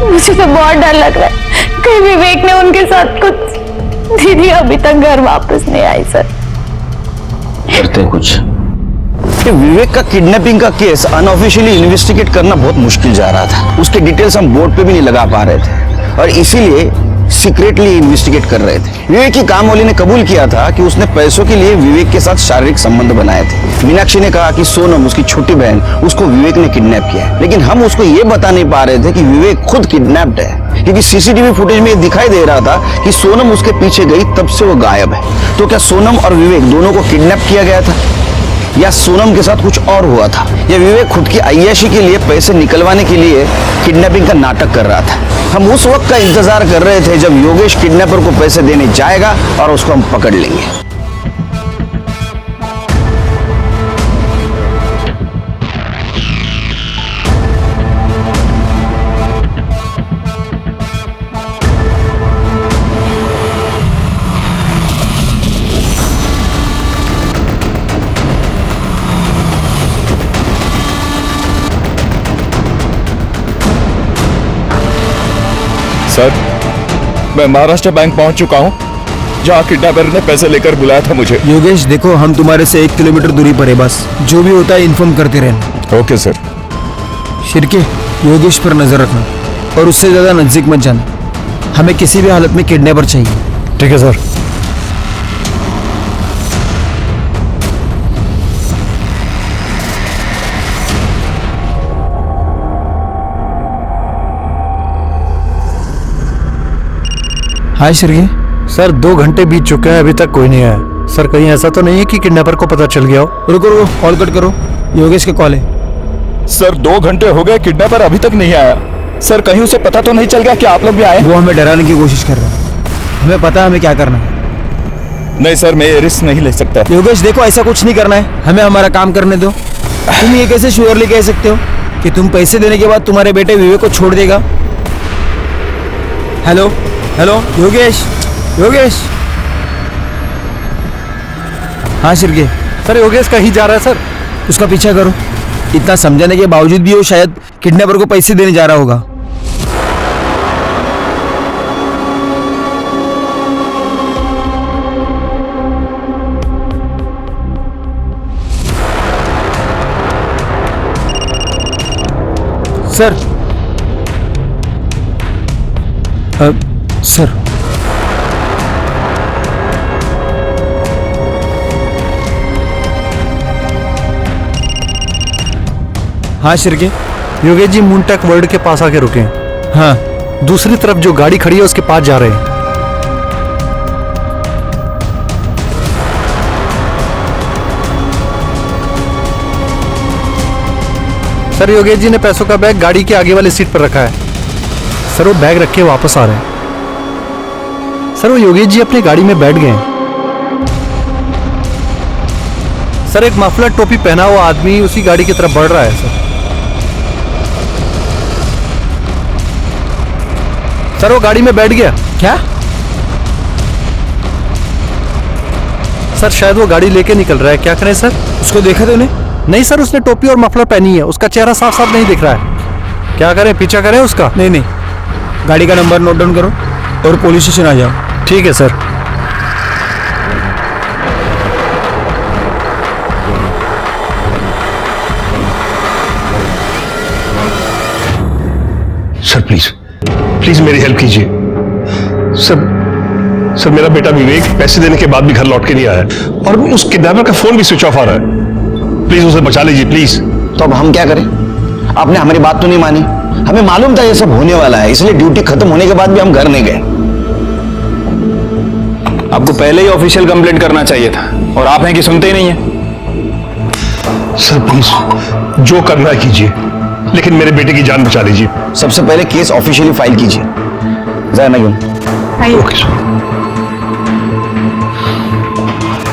मुझे तो बहुत डर लग रहा है कहीं विवेक ने उनके साथ कुछ। दीदी अभी तक घर वापस नहीं आई सर। करते कुछ। ये विवेक का किडनैपिंग का केस अनऑफिशियली इन्वेस्टिगेट करना बहुत मुश्किल जा रहा था। उसके डिटेल्स हम बोर्ड पे भी नहीं लगा पा रहे थे और इसीलिए सीक्रेटली इन्वेस्टिगेट कर रहे थे। विवेक की कामवाली ने कबूल किया था कि उसने पैसों के लिए विवेक के साथ शारीरिक संबंध बनाए थे। मीनाक्षी ने कहा कि सोनम उसकी छोटी बहन, उसको विवेक ने किडनैप किया है, लेकिन हम उसको ये बता नहीं पा रहे थे कि विवेक खुद किडनैप्ड है, क्योंकि सीसीटीवी फुटेज में दिखाई दे रहा था कि सोनम उसके पीछे गई तब से वो गायब है। तो क्या सोनम और विवेक दोनों को किडनैप किया गया था, या सोनम के साथ कुछ और हुआ था, या विवेक खुद की अय्याशी के लिए पैसे निकलवाने के लिए किडनैपिंग का नाटक कर रहा था? हम उस वक्त का इंतजार कर रहे थे जब योगेश किडनैपर को पैसे देने जाएगा और उसको हम पकड़ लेंगे। सर, मैं महाराष्ट्र बैंक पहुंच चुका हूं, जहां किडनैपर ने पैसे लेकर बुलाया था मुझे। योगेश देखो, हम तुम्हारे से 1 किलोमीटर दूरी पर है, बस जो भी होता है इन्फॉर्म करते रहना। Okay sir. शिरके, योगेश पर नजर रखना और उससे ज्यादा नजदीक मत जाना। हमें किसी भी हालत में किडनैपर चाहिए। ठीक है सर। हाय श्री। सर 2 घंटे बीत चुके हैं, अभी तक कोई नहीं आया। सर कहीं ऐसा तो नहीं है कि किडनैपर को पता चल गया हो? रुको रुको, कॉल कट करो, योगेश का कॉल है। सर 2 घंटे हो गए, किडनैपर अभी तक नहीं आया। सर कहीं उसे पता तो नहीं चल गया कि आप लोग भी आए? वो हमें डराने की कोशिश कर रहा है, हमें पता है हमें क्या करना है। नहीं सर, मैं ये रिस्क नहीं ले सकता। योगेश देखो, ऐसा कुछ नहीं करना है, हमें हमारा काम करने दो। तुम ये कैसे श्योरली कह सकते हो कि तुम पैसे देने के बाद तुम्हारे बेटे विवेक को छोड़ देगा? Hello hello Yogesh, Yogesh. हाँ शिर्के। सर योगेश कहीं जा रहा है सर। उसका पीछा करो। इतना समझाने के बावजूद भी वो शायद किडनैपर को पैसे देने जा रहा होगा। सर सर हाँ शिर्के। योगेश जी मूनटेक वर्ल्ड के पास आके रुके हैं। हाँ, दूसरी तरफ जो गाड़ी खड़ी है उसके पास जा रहे हैं। सर योगेश जी ने पैसों का बैग गाड़ी के आगे वाली सीट पर रखा है। सर वो बैग रख के वापस आ रहे हैं। सर वो योगेश जी अपनी गाड़ी में बैठ गए हैं। सर एक मफलर टोपी पहना हुआ आदमी उसी गाड़ी की तरफ बढ़ रहा है। सर वो गाड़ी में बैठ गया। क्या? सर शायद वो गाड़ी लेके निकल रहा है, क्या करें सर? उसको देखा तूने? नहीं सर, उसने टोपी और मफलर पहनी है, उसका चेहरा साफ साफ नहीं दिख रहा है। क्या करें, पीछा करें उसका? नहीं नहीं, गाड़ी का नंबर नोट डाउन करो और पुलिस स्टेशन आ जाओ। ठीक है सर। सर प्लीज प्लीज मेरी हेल्प कीजिए। सर मेरा बेटा विवेक पैसे देने के बाद भी घर लौट के नहीं आया और उस किडनैपर का फोन भी स्विच ऑफ आ रहा है। प्लीज उसे बचा लीजिए प्लीज। तो अब हम क्या करें? आपने हमारी बात तो नहीं मानी। हमें मालूम था ये सब होने वाला है, इसलिए ड्यूटी खत्म होने के बाद भी हम घर नहीं गए। आपको पहले ही ऑफिशियल कंप्लेंट करना चाहिए था, और आप हैं कि सुनते ही नहीं है। सर प्लीज जो करना है कीजिए, लेकिन मेरे बेटे की जान बचा लीजिए। सबसे पहले केस ऑफिशियली फाइल कीजिए। जरा ना ओके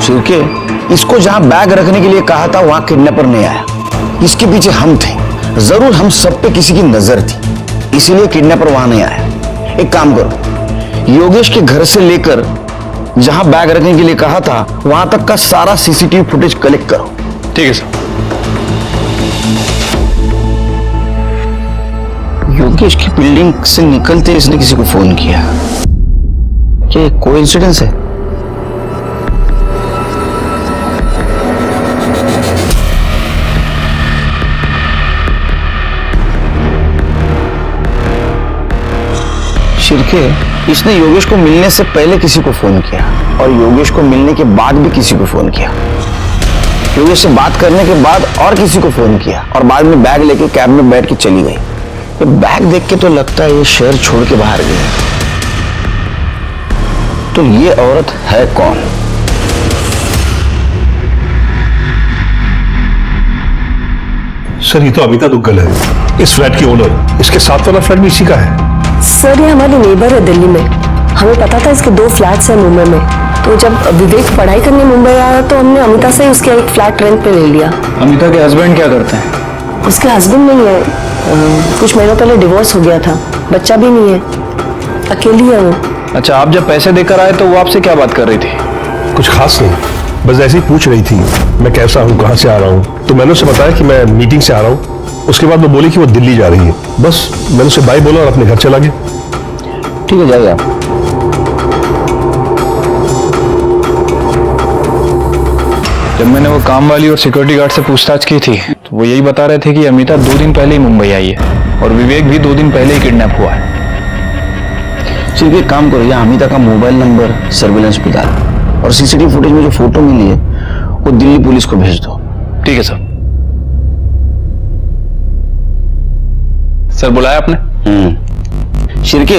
शिर्के, इसको जहां बैग रखने के लिए कहा था वहां किडनैपर नहीं आया। इसके पीछे हम थे, जरूर हम सब पे किसी की नजर थी, इसीलिए किडनैपर वहां नहीं आया। एक काम करो, योगेश के घर से लेकर जहां बैग रखने के लिए कहा था वहां तक का सारा सीसीटीवी फुटेज कलेक्ट करो। ठीक है सर। योगेश की बिल्डिंग से निकलते इसने किसी को फोन किया। क्या कोइंसिडेंस है? शिर्के, इसने योगेश को मिलने से पहले किसी को फोन किया और योगेश को मिलने के बाद भी किसी को फोन किया। योगेश से बात करने के बाद और किसी को फोन किया और बाद में बैग लेके कैब में बैठ के चली गई। ये बैग देख के तो लगता है ये शहर छोड़ के बाहर गई। तो ये औरत है कौन? सर ये तो अमिता दुग्गल है, इस फ्लैट की ओनर। इसके साथ वाला फ्लैट भी इसी का है। सर ये हमारी नेबर है दिल्ली में, हमें पता था इसके 2 फ्लैट्स हैं मुंबई में। तो जब विवेक पढ़ाई करने मुंबई आया तो हमने अमिता से उसके एक फ्लैट रेंट पे ले लिया। अमिता के हस्बैंड क्या करते हैं? उसके हस्बैंड नहीं है, कुछ महीनों पहले डिवोर्स हो गया था, बच्चा भी नहीं है, अकेली है वो। अच्छा, आप जब पैसे देकर आए तो वो आपसे क्या बात कर रही थी? कुछ खास नहीं, बस ऐसे ही पूछ रही थी मैं कैसा हूँ, कहाँ से आ रहा हूँ। तो मैंने उसे बताया कि मैं मीटिंग से आ रहा हूँ। उसके बाद वो बोली कि वो दिल्ली जा रही है। बस मैंने उसे बाय बोला और अपने घर चला गया। ठीक है, जाइए आप। जब मैंने वो काम वाली और सिक्योरिटी गार्ड से पूछताछ की थी तो वो यही बता रहे थे कि अमिता 2 दिन पहले ही मुंबई आई है और विवेक भी 2 दिन पहले ही किडनैप हुआ है। ठीक है, काम करो, यहाँ अमिता का मोबाइल नंबर सर्विलेंस पे डालो और सीसीटीवी फुटेज में जो फोटो मिली है वो दिल्ली पुलिस को भेज दो। ठीक है सर। सर बुलाया आपने? शिर्के,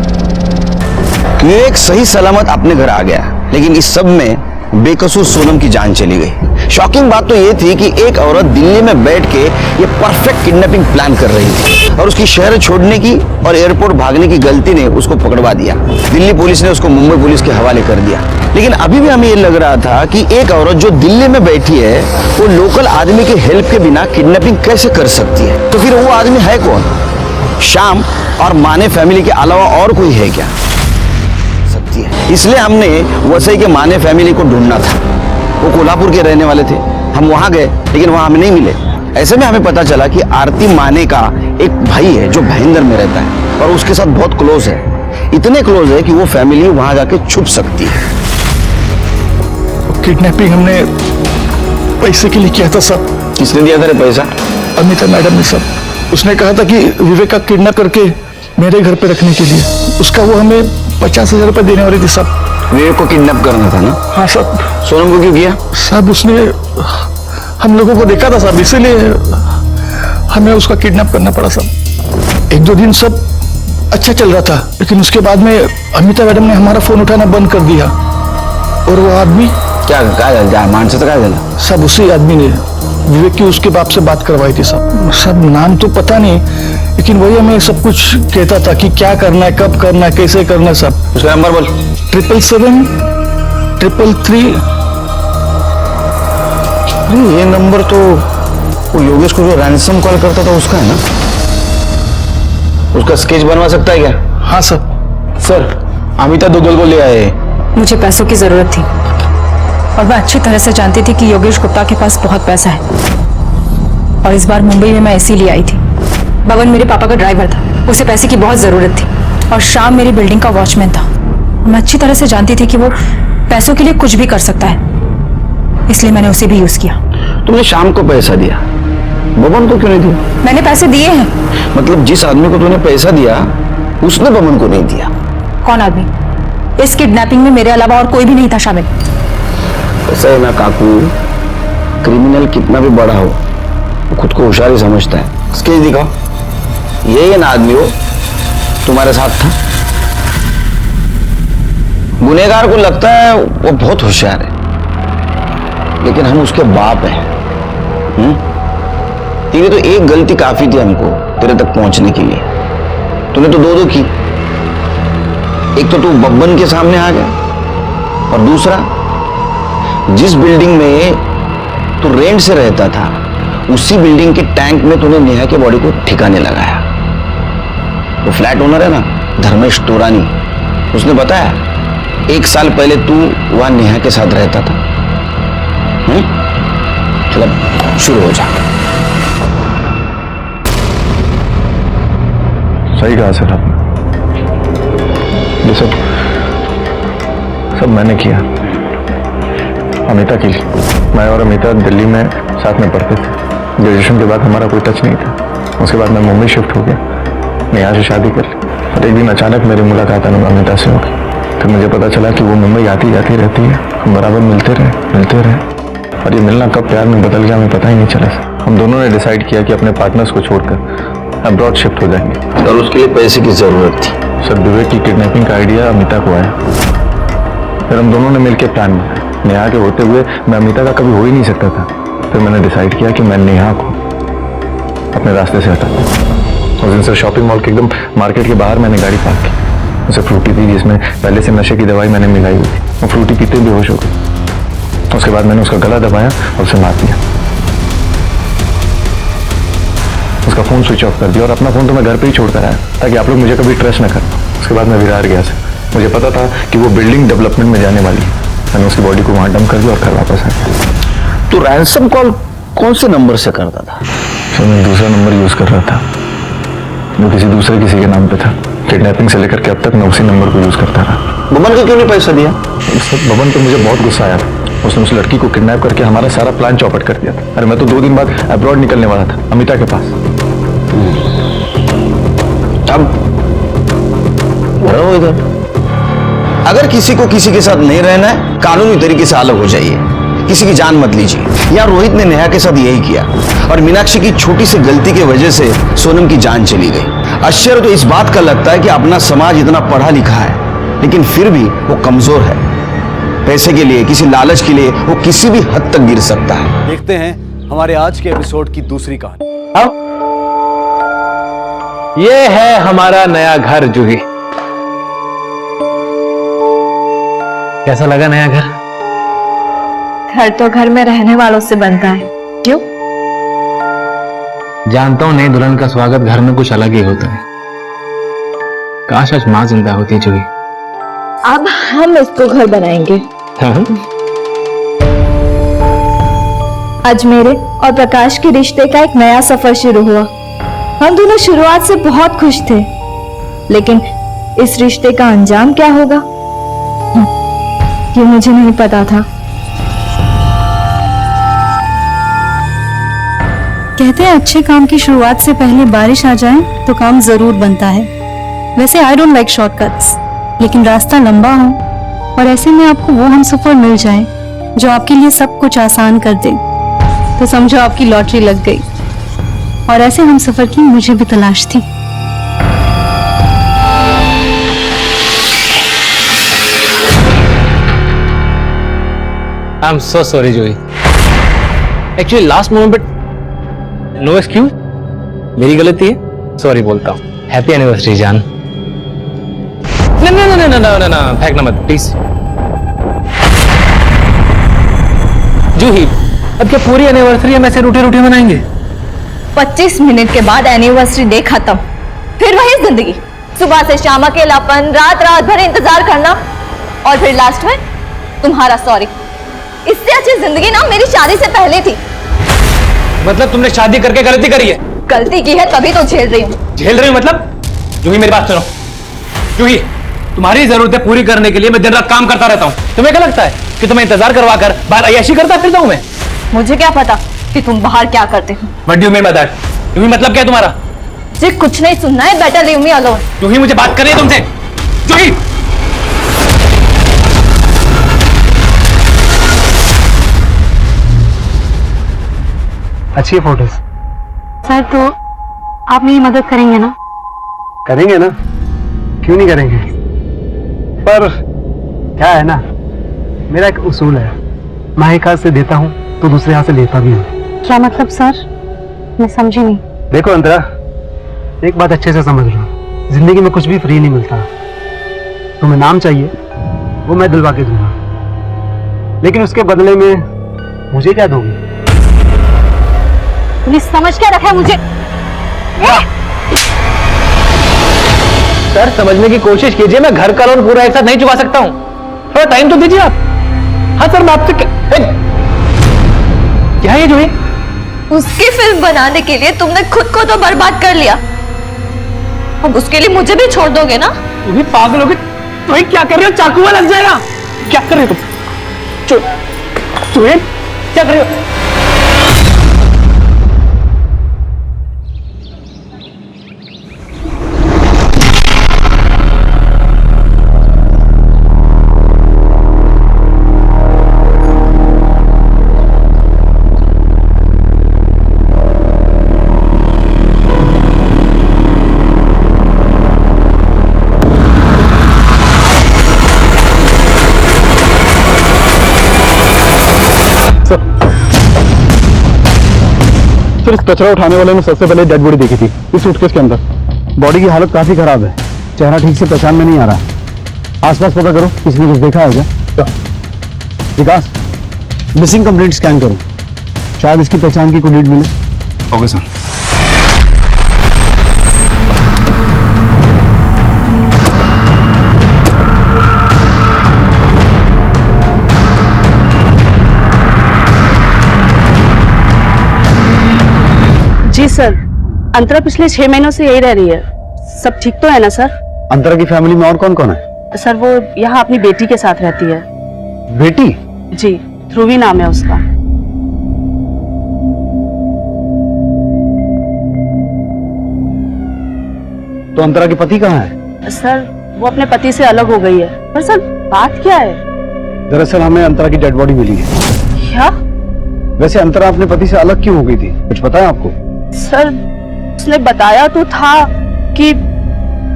कि एक सही सलामत अपने घर आ गया, लेकिन इस सब में बेकसूर सोनम की जान चली गई। शॉकिंग बात तो ये थी कि एक औरत दिल्ली में बैठ के ये परफेक्ट किडनैपिंग प्लान कर रही थी और उसकी शहर छोड़ने की और एयरपोर्ट भागने की गलती ने उसको पकड़वा दिया। दिल्ली पुलिस ने उसको मुंबई पुलिस के हवाले कर दिया। लेकिन अभी भी हमें ये लग रहा था कि एक औरत जो दिल्ली में बैठी है वो लोकल आदमी की हेल्प के बिना किडनैपिंग कैसे कर सकती है। तो फिर वो आदमी है कौन? श्याम और माने फैमिली के अलावा और कोई है क्या? सकती है। इसलिए हमने वसई के माने फैमिली को ढूंढना था। वो कोल्हापुर के रहने वाले थे। हम वहां गए लेकिन वहां हमें नहीं मिले। ऐसे में हमें पता चला कि आरती माने का एक भाई है जो भाईंदर में रहता है और उसके साथ बहुत क्लोज है। इतने क्लोज है कि वो फैमिली वहां जाके छुप सकती है। किडनैपिंग हमने पैसे के लिए किया था सब। किसने दिया था रे पैसा? अमिता मैडम ने सब। उसने कहा था कि विवेक का किडनैप करके मेरे घर पे रखने के लिए। उसका वो हमें 50,000 रुपए देने वाली थी सब। विवेक को किडनैप करना था ना? हाँ सब। सोनम को क्यों किया? सब उसने हम लोगों को देखा था सब, इसीलिए हमें उसका किडनैप करना पड़ा सब। 1-2 दिन सब अच्छा चल रहा था, लेकिन उसके बाद में अमिता मैडम ने हमारा फोन उठाना बंद कर दिया। और वो आदमी क्या मानसे तो क्या सब उसी आदमी ने विवेक की उसके बाप से बात करवाई थी सब नाम तो पता नहीं, लेकिन वही हमें सब कुछ कहता था कि क्या करना है, कब करना है, कैसे करना है सब। उसका नंबर बोल। 777-333। ये नंबर तो वो योगेश को जो रैंसम कॉल करता था उसका है ना? उसका स्केच बनवा सकता है क्या? हाँ सर। सर अमिता दुग्गल को ले आए। मुझे पैसों की जरूरत थी और मैं अच्छी तरह से जानती थी कि योगेश गुप्ता के पास बहुत पैसा है और इस बार मुंबई में मैं इसीलिए आई थी। बबन मेरे पापा का ड्राइवर था, उसे पैसे की बहुत जरूरत थी और श्याम मेरी बिल्डिंग का वॉचमैन था। मैं अच्छी तरह से जानती थी कि वो पैसों के लिए कुछ भी कर सकता है, इसलिए मैंने उसे भी यूज किया। तुमने श्याम को पैसा दिया, बबन को क्यों नहीं दिया? मैंने पैसे दिए हैं। मतलब जिस आदमी को तूने पैसा दिया उसने बबन को नहीं दिया? कौन आदमी? इस किडनैपिंग में मेरे अलावा और कोई भी नहीं था शामिल। ऐसा है ना काकू, क्रिमिनल कितना भी बड़ा हो वो खुद को होशियारी समझता है। स्केच दिखाओ। यही ना आदमी हो तुम्हारे साथ था? गुनहगार को लगता है वो बहुत होशियार है, लेकिन हम उसके बाप हैं। तेरी तो एक गलती काफी थी हमको तेरे तक पहुंचने के लिए। तूने तो दो की। एक तो तू बब्बन के सामने आ गया और दूसरा जिस बिल्डिंग में तू रेंट से रहता था उसी बिल्डिंग के टैंक में तूने नेहा के बॉडी को ठिकाने लगाया। वो फ्लैट ओनर है ना धर्मेश तोरानी, उसने बताया 1 साल पहले तू वहां नेहा के साथ रहता था। चल शुरू हो जा। सही कहा सर आपने। ये सब मैंने किया अमिता के लिए। मैं और अमिता दिल्ली में साथ में पढ़ते थे। ग्रेजुएशन के बाद हमारा कोई टच नहीं था। उसके बाद मैं मुंबई शिफ्ट हो गया, मैं यहाँ से शादी कर ली और एक दिन अचानक मेरी मुलाकात अमिता से हो गई। फिर मुझे पता चला कि वो मुंबई आती जाती रहती है। हम बराबर मिलते रहे और ये मिलना कब प्यार में बदल गया हमें पता ही नहीं चला। हम दोनों ने डिसाइड किया कि अपने पार्टनर्स को छोड़कर अब्रॉड शिफ्ट हो जाएंगे। और उसके लिए पैसे की जरूरत थी। सर विवेक की किडनैपिंग का आइडिया अमिता को आया, फिर हम दोनों ने मिलकर प्लान बनाया। नेहा के होते हुए मैं अमिता का कभी हो ही नहीं सकता था। फिर मैंने डिसाइड किया कि मैं नेहा को अपने रास्ते से हटाता। उस दिन सर शॉपिंग मॉल के एकदम मार्केट के बाहर मैंने गाड़ी पार्क की। उसे फ्रूटी थी जिसमें पहले से नशे की दवाई मैंने मिलाई हुई थी। वो फ्रूटी पीते बेहोश हो गई। उसके बाद मैंने उसका गला दबाया और उसे मार दिया। उसका फोन स्विच ऑफ कर दिया और अपना फोन तो मैं घर पे ही छोड़कर आया ताकि आप लोग मुझे कभी ट्रस्ट न कर। उसके बाद मैं विरार गया सर। मुझे पता था कि वो बिल्डिंग डेवलपमेंट में जाने वाली है। मैंने उसकी बॉडी को वहां डंप कर दिया और घर वापस आ गया। तो रैंसम कॉल कौन से नंबर से करता था? सर मैं दूसरा नंबर यूज कर रहा था जो किसी के नाम पे था। किडनैपिंग से लेकर के अब तक मैं उसी नंबर को यूज करता रहा। बबन को क्यों नहीं पैसा दिया? सर बबन पे मुझे बहुत गुस्सा आया था। उसने उस लड़की को किडनैप करके हमारा सारा प्लान चौपट कर दिया था। अरे मैं तो 2 दिन बाद अब्रॉड निकलने वाला था अमिता के पास। अब रहो इधर। अगर किसी को किसी के साथ नहीं रहना है कानूनी तरीके से अलग हो जाइए। किसी की जान मत लीजिए। या रोहित ने नेहा के साथ यही किया और मीनाक्षी की छोटी सी गलती की वजह से सोनम की जान चली गई। आश्चर्य तो इस बात का लगता है कि अपना समाज इतना पढ़ा लिखा है लेकिन फिर भी वो कमजोर है। पैसे के लिए, किसी लालच के लिए वो किसी भी हद तक गिर सकता है। देखते हैं हमारे आज के एपिसोड की दूसरी कहानी। ये है हमारा नया घर जूही। कैसा लगा नया घर? घर तो घर में रहने वालों से बनता है, क्यों? जानता हूं नई दुल्हन का स्वागत घर में कुछ अलग ही होता है। काश आज मां जिंदा होती जूही। अब हम इसको घर बनाएंगे। हाँ? आज मेरे और प्रकाश के रिश्ते का एक नया सफर शुरू हुआ। हम दोनों शुरुआत से बहुत खुश थे, लेकिन इस रिश्ते का अंजाम क्या होगा ये मुझे नहीं पता था। कहते हैं अच्छे काम की शुरुआत से पहले बारिश आ जाए तो काम जरूर बनता है। वैसे आई डोंट लाइक शॉर्टकट्स, लेकिन रास्ता लंबा हो और ऐसे में आपको वो हमसफर मिल जाए जो आपके लिए सब कुछ आसान कर दे, तो समझो आपकी लॉटरी लग गई। और ऐसे हमसफर की मुझे भी तलाश थी। I am so sorry Juhi. Actually last moment but no excuse, मेरी गलती है, सॉरी बोलता हूँ। हैप्पी एनिवर्सरी जान। ना फेंकना मत प्लीज। जूही, अब क्या पूरी एनिवर्सरी हम ऐसे रूठे रूठे मनाएंगे? 25 मिनट के बाद एनिवर्सरी डे खत्म, फिर वही जिंदगी। सुबह से शाम अकेलापन, रात रात भर इंतजार करना, और फिर लास्ट में तुम्हारा सॉरी। इससे अच्छी जिंदगी ना मेरी शादी से पहले थी। मतलब तुमने शादी करके गलती करी है? गलती की है तभी तो झेल रही हूँ। झेल रही हूँ मतलब? जूही मेरी बात सुनो। जूही, तुम्हारी जरूरतें पूरी करने के लिए मैं दिन रात काम करता रहता हूँ। तुम्हें क्या लगता है कि तुम्हें इंतजार करवा कर बाहर अय्याशी करता फिरता हूँ मैं? मुझे क्या पता कि तुम बाहर क्या करते हो। What do you mean by that? जूही मतलब क्या है तुम्हारा? मुझे कुछ नहीं सुनना है, बेटर लीव मी अलोन। जूही मुझे बात करनी है तुमसे। जूही! अच्छी है फोटोज। सर तो आप मेरी मदद करेंगे ना? करेंगे ना, क्यों नहीं करेंगे। पर क्या है ना, मेरा एक उसूल है, मैं एक हाथ से देता हूँ तो दूसरे हाथ से लेता भी हूँ। क्या मतलब सर? मैं समझी नहीं। देखो अंतरा, एक बात अच्छे से समझ लो, जिंदगी में कुछ भी फ्री नहीं मिलता। तुम्हें नाम चाहिए वो मैं दिलवा के दूंगा, लेकिन उसके बदले में मुझे क्या दोगी? तुमने समझ क्या रखा है मुझे? सर समझने की कोशिश कीजिए, मैं घर का लोन पूरा एक साथ नहीं चुका सकता हूँ, थोड़ा टाइम तो दीजिए आप। हाँ सर मैं आपसे क्या है ये जूही? उसकी फिल्म बनाने के लिए तुमने खुद को तो बर्बाद कर लिया, अब उसके लिए मुझे भी छोड़ दोगे ना? तुम्हें पागल हो गए? तुम्हें क्या कर रहे हो? चाकू में लग जाएगा। क्या कर रहे हो तुम? तुम्हें क्या कर रहे हो? सर, इस कचरा उठाने वाले ने सबसे पहले डेड बॉडी देखी थी इस सूटकेस के अंदर। बॉडी की हालत काफी खराब है, चेहरा ठीक से पहचान में नहीं आ रहा। आसपास पता करो, किसी ने कुछ देखा है क्या? विकास, मिसिंग कंप्लेंट स्कैन करो, शायद इसकी पहचान की कोई लीड मिले। Okay sir. जी सर, अंतरा पिछले 6 महीनों से यही रह रही है। सब ठीक तो है ना सर? अंतरा की फैमिली में और कौन कौन है? सर वो यहाँ अपनी बेटी के साथ रहती है। बेटी? जी, ध्रुवी नाम है उसका। तो अंतरा के पति कहाँ है? सर वो अपने पति से अलग हो गई है। पर सर बात क्या है? दरअसल हमें अंतरा की डेड बॉडी मिली है। क्या? वैसे अंतरा अपने पति से अलग क्यों हो गई थी, कुछ पता है आपको? सर उसने बताया तो था कि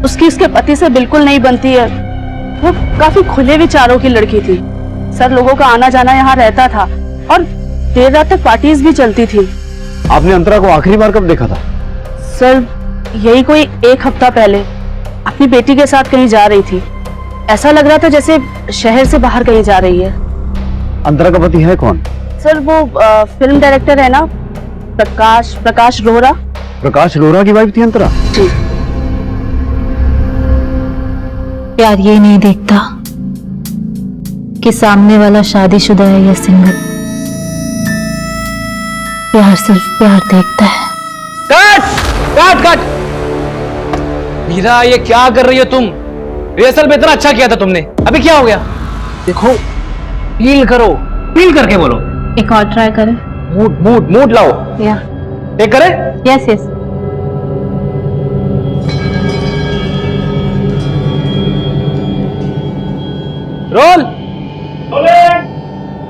उसकी उसके पति से बिल्कुल नहीं बनती है, वो काफी खुले विचारों की लड़की थी सर। लोगों का आना जाना यहाँ रहता था और देर रात तक पार्टीज भी चलती थी। आपने अंतरा को आखिरी बार कब देखा था? सर यही कोई 1 हफ्ता पहले अपनी बेटी के साथ कहीं जा रही थी। ऐसा लग रहा था जैसे शहर से बाहर कहीं जा रही है। अंतरा का पति है कौन? सर वो फिल्म डायरेक्टर है ना, प्रकाश रोहरा। प्रकाश रोहरा की वाइफ थी अंतरा? जी। प्यार ये नहीं देखता कि सामने वाला शादीशुदा है या सिंगल। प्यार सिर्फ प्यार देखता है। कट! मीरा, ये क्या कर रही हो तुम? रिहर्सल में इतना अच्छा किया था तुमने, अभी क्या हो गया? देखो, फील करो, फील करके बोलो। एक और ट्राई करें? मूड लाओ। या एक करे? Yes yes. Roll.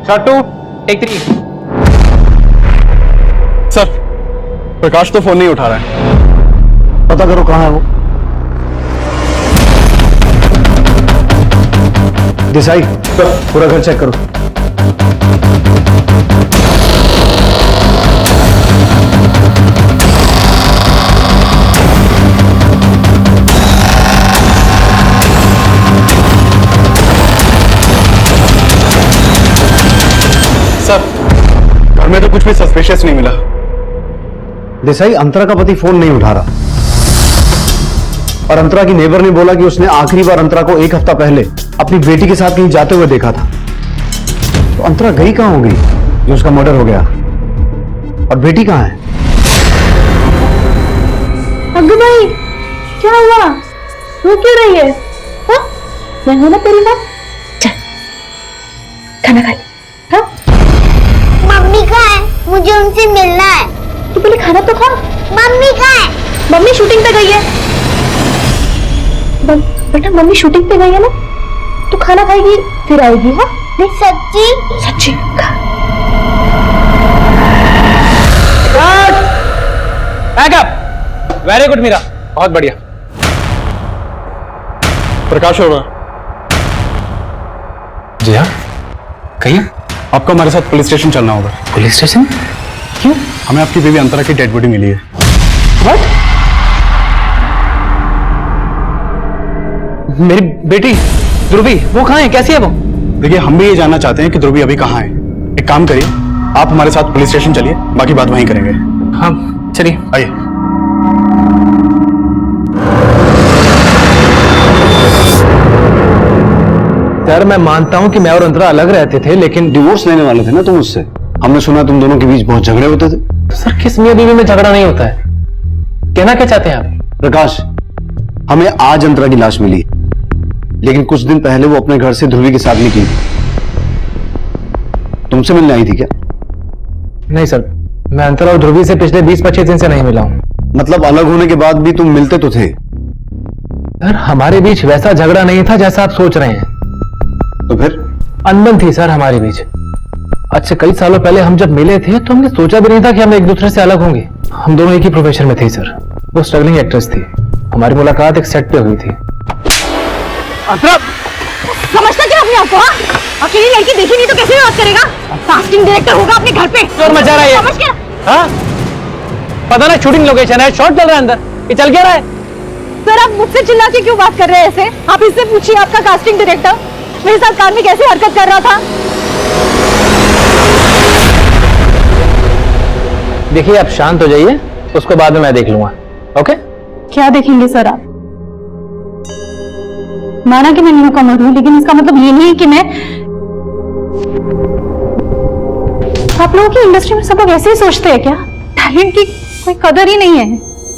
Shot 2 take 3। Sir, Prakash तो फोन नहीं उठा रहा है। पता करो कहाँ है वो। देसाई, पूरा घर चेक करो। सर, घर में तो कुछ भी सस्पिशियस नहीं मिला। देसाई, अंतरा का पति फोन नहीं उठा रहा और अंतरा की नेबर ने बोला कि उसने आखिरी बार अंतरा को 1 हफ्ता पहले अपनी बेटी के साथ कहीं जाते हुए देखा था। तो अंतरा गई कहां होगी जो उसका मर्डर हो गया? और बेटी कहां है? अग्गू भाई, क्या हुआ? रो क्यों रही है? हाँ? मैं हूं ना तेरी बात। चल, खाना खा ले। हाँ? मम्मी कहाँ है? मुझे उनसे मिलना है। तू पहले खाना तो खा। मम्मी कहाँ है? मम्मी शूटिंग पे गई है। बेटा, मम्मी शूटिंग पे गई है ना, तू खाना खाएगी फिर आएगी। हाँ? नहीं सच्ची? सच्ची। बैकअप। वेरी गुड मीरा, बहुत बढ़िया। प्रकाश होगा। जी हाँ, कहिए। आपको हमारे साथ पुलिस स्टेशन चलना होगा। Police station? क्यों? हमें आपकी बेबी अंतरा की डेड बॉडी मिली है। व्हाट? मेरी बेटी ध्रुवी, वो कहाँ है? कैसी है वो? देखिए, हम भी ये जानना चाहते हैं कि ध्रुवी अभी कहाँ है। एक काम करिए, आप हमारे साथ पुलिस स्टेशन चलिए, बाकी बात वहीं करेंगे। हाँ चलिए, आइए। सर, मैं मानता हूं कि मैं और अंतरा अलग रहते थे, लेकिन डिवोर्स लेने वाले थे ना तुम उससे। हमने सुना तुम दोनों के बीच बहुत झगड़े होते थे। सर, किस मियां बीवी में झगड़ा नहीं होता है? कहना क्या चाहते हैं आप? प्रकाश, हमें आज अंतरा की लाश मिली, लेकिन कुछ दिन पहले वो अपने घर से ध्रुवी के साथ निकली थी। तुमसे मिलने आई थी क्या? नहीं सर, मैं अंतरा और ध्रुवी से पिछले 20-25 दिन से नहीं मिला हूं। मतलब अलग होने के बाद भी तुम मिलते तो थे? सर, हमारे बीच वैसा झगड़ा नहीं था जैसा आप सोच रहे हैं। तो फिर? अनबन थी सर हमारे बीच। आज से कई सालों पहले हम जब मिले थे तो हमने सोचा भी नहीं था कि हम एक दूसरे से अलग होंगे। हम दोनों एक ही प्रोफेशन में थे सर। वो स्ट्रगलिंग एक्ट्रेस थी, हमारी मुलाकात एक सेट पे हुई थी। समझता क्या अपने आप को? अकेली लड़की देखी नहीं तो कैसे बात करेगा? कास्टिंग डायरेक्टर होगा अपने घर पे। शोर मचा रहा है। समझ गया? हाँ? पता ना, शूटिंग लोकेशन है, शॉट चल रहा है अंदर, ये चल क्या रहा है? सर, आप मुझसे चिल्ला के क्यों बात कर रहे हैं ऐसे? आप इससे पूछिए, आपका कास्टिंग डायरेक्टर मेरे साथ कार में कैसे हरकत कर रहा था। देखिए, आप शांत हो जाइए, उसको बाद में मैं देख लूंगा। ओके? क्या देखेंगे सर आप? माना कि मैं न्यू कमर हूं, लेकिन इसका मतलब ये नहीं कि मैं। आप लोगों की इंडस्ट्री में सब लोग ऐसे ही सोचते हैं क्या? टैलेंट की कोई कदर ही नहीं है।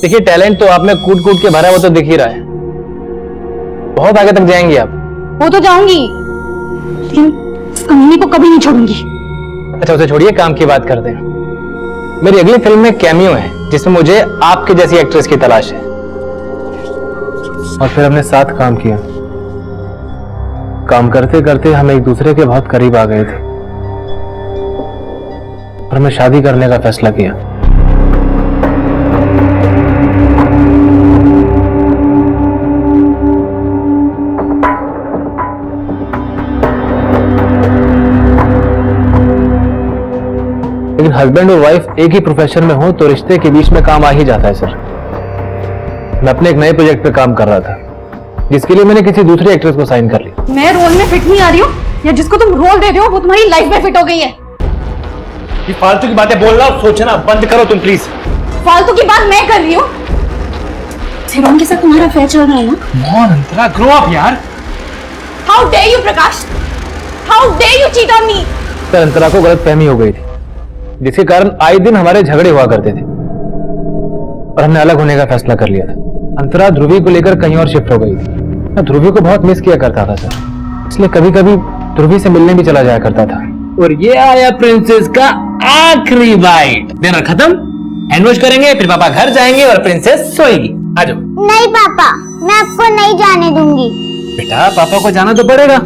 देखिए, टैलेंट तो आप में कूट कूट के भरा, वो तो दिख ही रहा है। बहुत आगे तक जाएंगे आप। वो तो जाऊंगी, लेकिन इस कमीनी को कभी नहीं छोड़ूंगी। अच्छा, उसे छोड़िए, काम की बात करते हैं। मेरी अगली फिल्म में कैमियो है, जिसमें मुझे आपके जैसी एक्ट्रेस की तलाश है। और फिर हमने साथ काम किया। काम करते करते हम एक दूसरे के बहुत करीब आ गए थे और हमें शादी करने का फैसला किया। लेकिन हस्बैंड और वाइफ एक ही प्रोफेशन में हो तो रिश्ते के बीच में काम आ ही जाता है सर। मैं अपने एक नए प्रोजेक्ट पे काम कर रहा था, जिसके लिए मैंने किसी दूसरी एक्ट्रेस को साइन कर लिया। मैं रोल में फिट नहीं आ रही हूँ, या जिसको तुम रोल दे रहे हो वो तुम्हारी लाइफ में फिट हो गई है। ये फालतू की बातें बोलना सोचना बंद करो तुम प्लीज। फालतू की बात मैं कर रही हूँ। शिवम के साथ तुम्हारा अफेयर चल रहा है ना? कौन अंतरा, ग्रो अप यार। How dare you प्रकाश? How dare you cheat on me? Sir Antara को गलतफहमी हो गई थी, जिसके कारण आए दिन हमारे झगड़े हुआ करते थे और हमने अलग होने का फैसला कर लिया था। अंतरा ध्रुवी को लेकर कहीं और शिफ्ट हो गई थी। मैं ध्रुवी को बहुत मिस किया करता था सर, इसलिए कभी कभी ध्रुवी से मिलने भी चला जाया करता था। और ये आया प्रिंसेस का आखिरी बाइट। डिनर खत्म, हैंड वॉश करेंगे, फिर पापा घर जाएंगे और प्रिंसेस सोएगी। आ जाओ। नहीं पापा, मैं आपको नहीं जाने दूंगी। बेटा पापा को जाना तो पड़ेगा,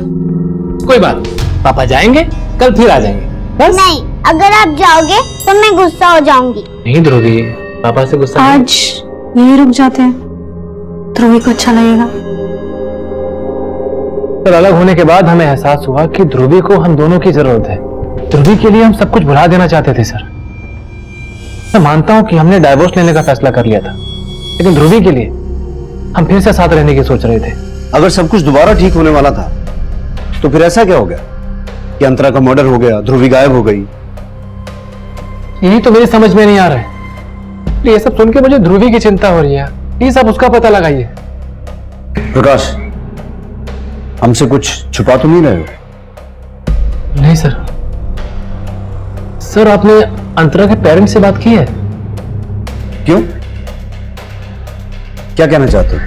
कोई बात, पापा जाएंगे, कल फिर आ जाएंगे बस। नहीं, अगर आप जाओगे तो मैं गुस्सा हो जाऊंगी। नहीं ध्रुवी, पापा से गुस्सा आज यही रुक जाते हैं, ध्रुवी को अच्छा लगेगा। सर अलग होने के बाद हमें एहसास हुआ कि ध्रुवी को हम दोनों की जरूरत है। ध्रुवी के लिए हम सब कुछ भुला देना चाहते थे सर। मैं मानता हूं कि हमने डाइवोर्स लेने का फैसला कर लिया था, लेकिन ध्रुवी के लिए हम फिर से साथ रहने की सोच रहे थे। अगर सब कुछ दोबारा ठीक होने वाला था तो फिर ऐसा क्या हो गया कि अंतरा का मर्डर हो गया, ध्रुवी गायब हो गई? यही तो मेरी समझ में नहीं आ रहा है। ये सब सुन के मुझे ध्रुवी की चिंता हो रही है। प्लीज आप उसका पता लगाइए। प्रकाश, हमसे कुछ छुपा तो नहीं रहे हो? नहीं सर। सर आपने अंतरा के पेरेंट्स से बात की है? क्यों, क्या कहना चाहते हो?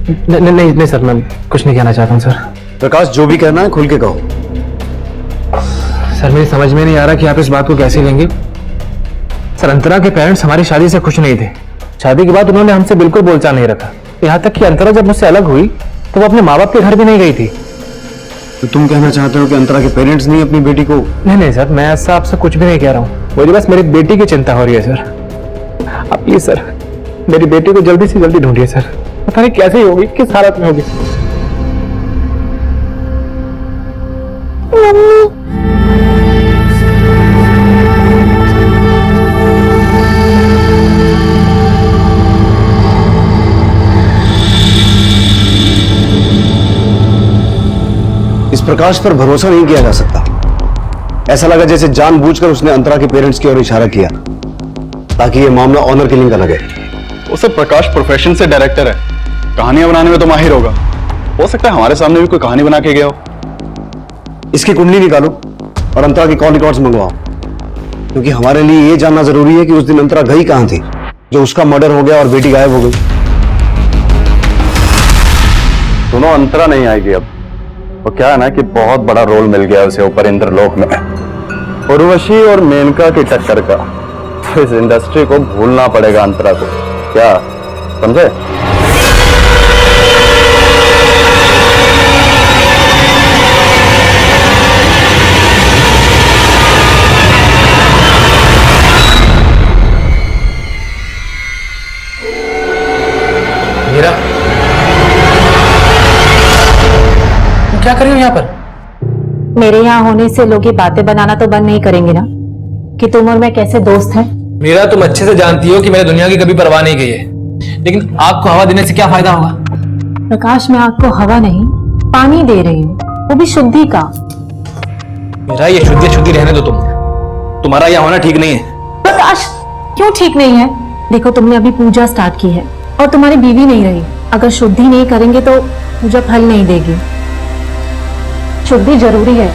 नहीं सर, मैं कुछ नहीं कहना चाहता हूं सर। प्रकाश, जो भी कहना है खुल के कहो। सर मेरी समझ में नहीं आ रहा कि आप इस बात को कैसे लेंगे। सर अंतरा के पेरेंट्स हमारी शादी से खुश नहीं थे। शादी के बाद उन्होंने हमसे बिल्कुल बोलचाल नहीं रखा। यहाँ तक कि अंतरा जब मुझसे अलग हुई तो वो अपने माँ बाप के घर भी नहीं गई थी। तो तुम कहना चाहते हो कि अंतरा के पेरेंट्स नहीं अपनी बेटी को? नहीं सर, मैं ऐसा आपसे कुछ भी नहीं कह रहा हूँ। मुझे बस मेरी बेटी की चिंता हो रही है सर। आप प्लीज सर मेरी बेटी को जल्दी से जल्दी ढूंढिए सर। पता नहीं कैसे होगी, किस हालत में होगी। इस प्रकाश पर भरोसा नहीं किया जा सकता। ऐसा लगा जैसे जानबूझकर उसने अंतरा के पेरेंट्स की ओर इशारा किया ताकि ये मामला ऑनर किलिंग का लगे। उसे प्रकाश प्रोफेशन से डायरेक्टर है, कहानियां बनाने में तो माहिर होगा। हो सकता है हमारे सामने भी कोई कहानी बना के गया हो। इसकी कुंडली निकालो और अंतरा की कॉल रिकॉर्ड्स मंगवाओ, क्योंकि हमारे लिए ये जानना जरूरी है कि उस दिन अंतरा गई कहां थी जो उसका मर्डर हो गया और बेटी गायब हो गई। सुनो, अंतरा नहीं आएगी अब। वो क्या है ना कि बहुत बड़ा रोल मिल गया उसे ऊपर इंद्रलोक में, उर्वशी और मेनका की टक्कर का। तो इस इंडस्ट्री को भूलना पड़ेगा अंतरा को, क्या समझे? मीरा, तुम क्या कर रही हो यहाँ पर? मेरे यहाँ होने से लोग ये बातें बनाना तो बंद नहीं करेंगे ना कि तुम और मैं कैसे दोस्त हैं। मीरा, तुम अच्छे से जानती हो कि मैंने दुनिया की कभी परवाह नहीं की है, लेकिन आग को हवा देने से क्या फायदा होगा? प्रकाश, मैं आग को हवा नहीं पानी दे रही हूँ, वो भी शुद्धि का। मीरा, ये शुद्धि रहने दो। तुम्हारा यहाँ होना ठीक नहीं है। प्रकाश, क्यों ठीक नहीं है? देखो तुमने अभी पूजा स्टार्ट की है और तुम्हारी बीवी नहीं रही। अगर शुद्धि नहीं करेंगे तो पूजा फल नहीं देगी। शुद्धि जरूरी है।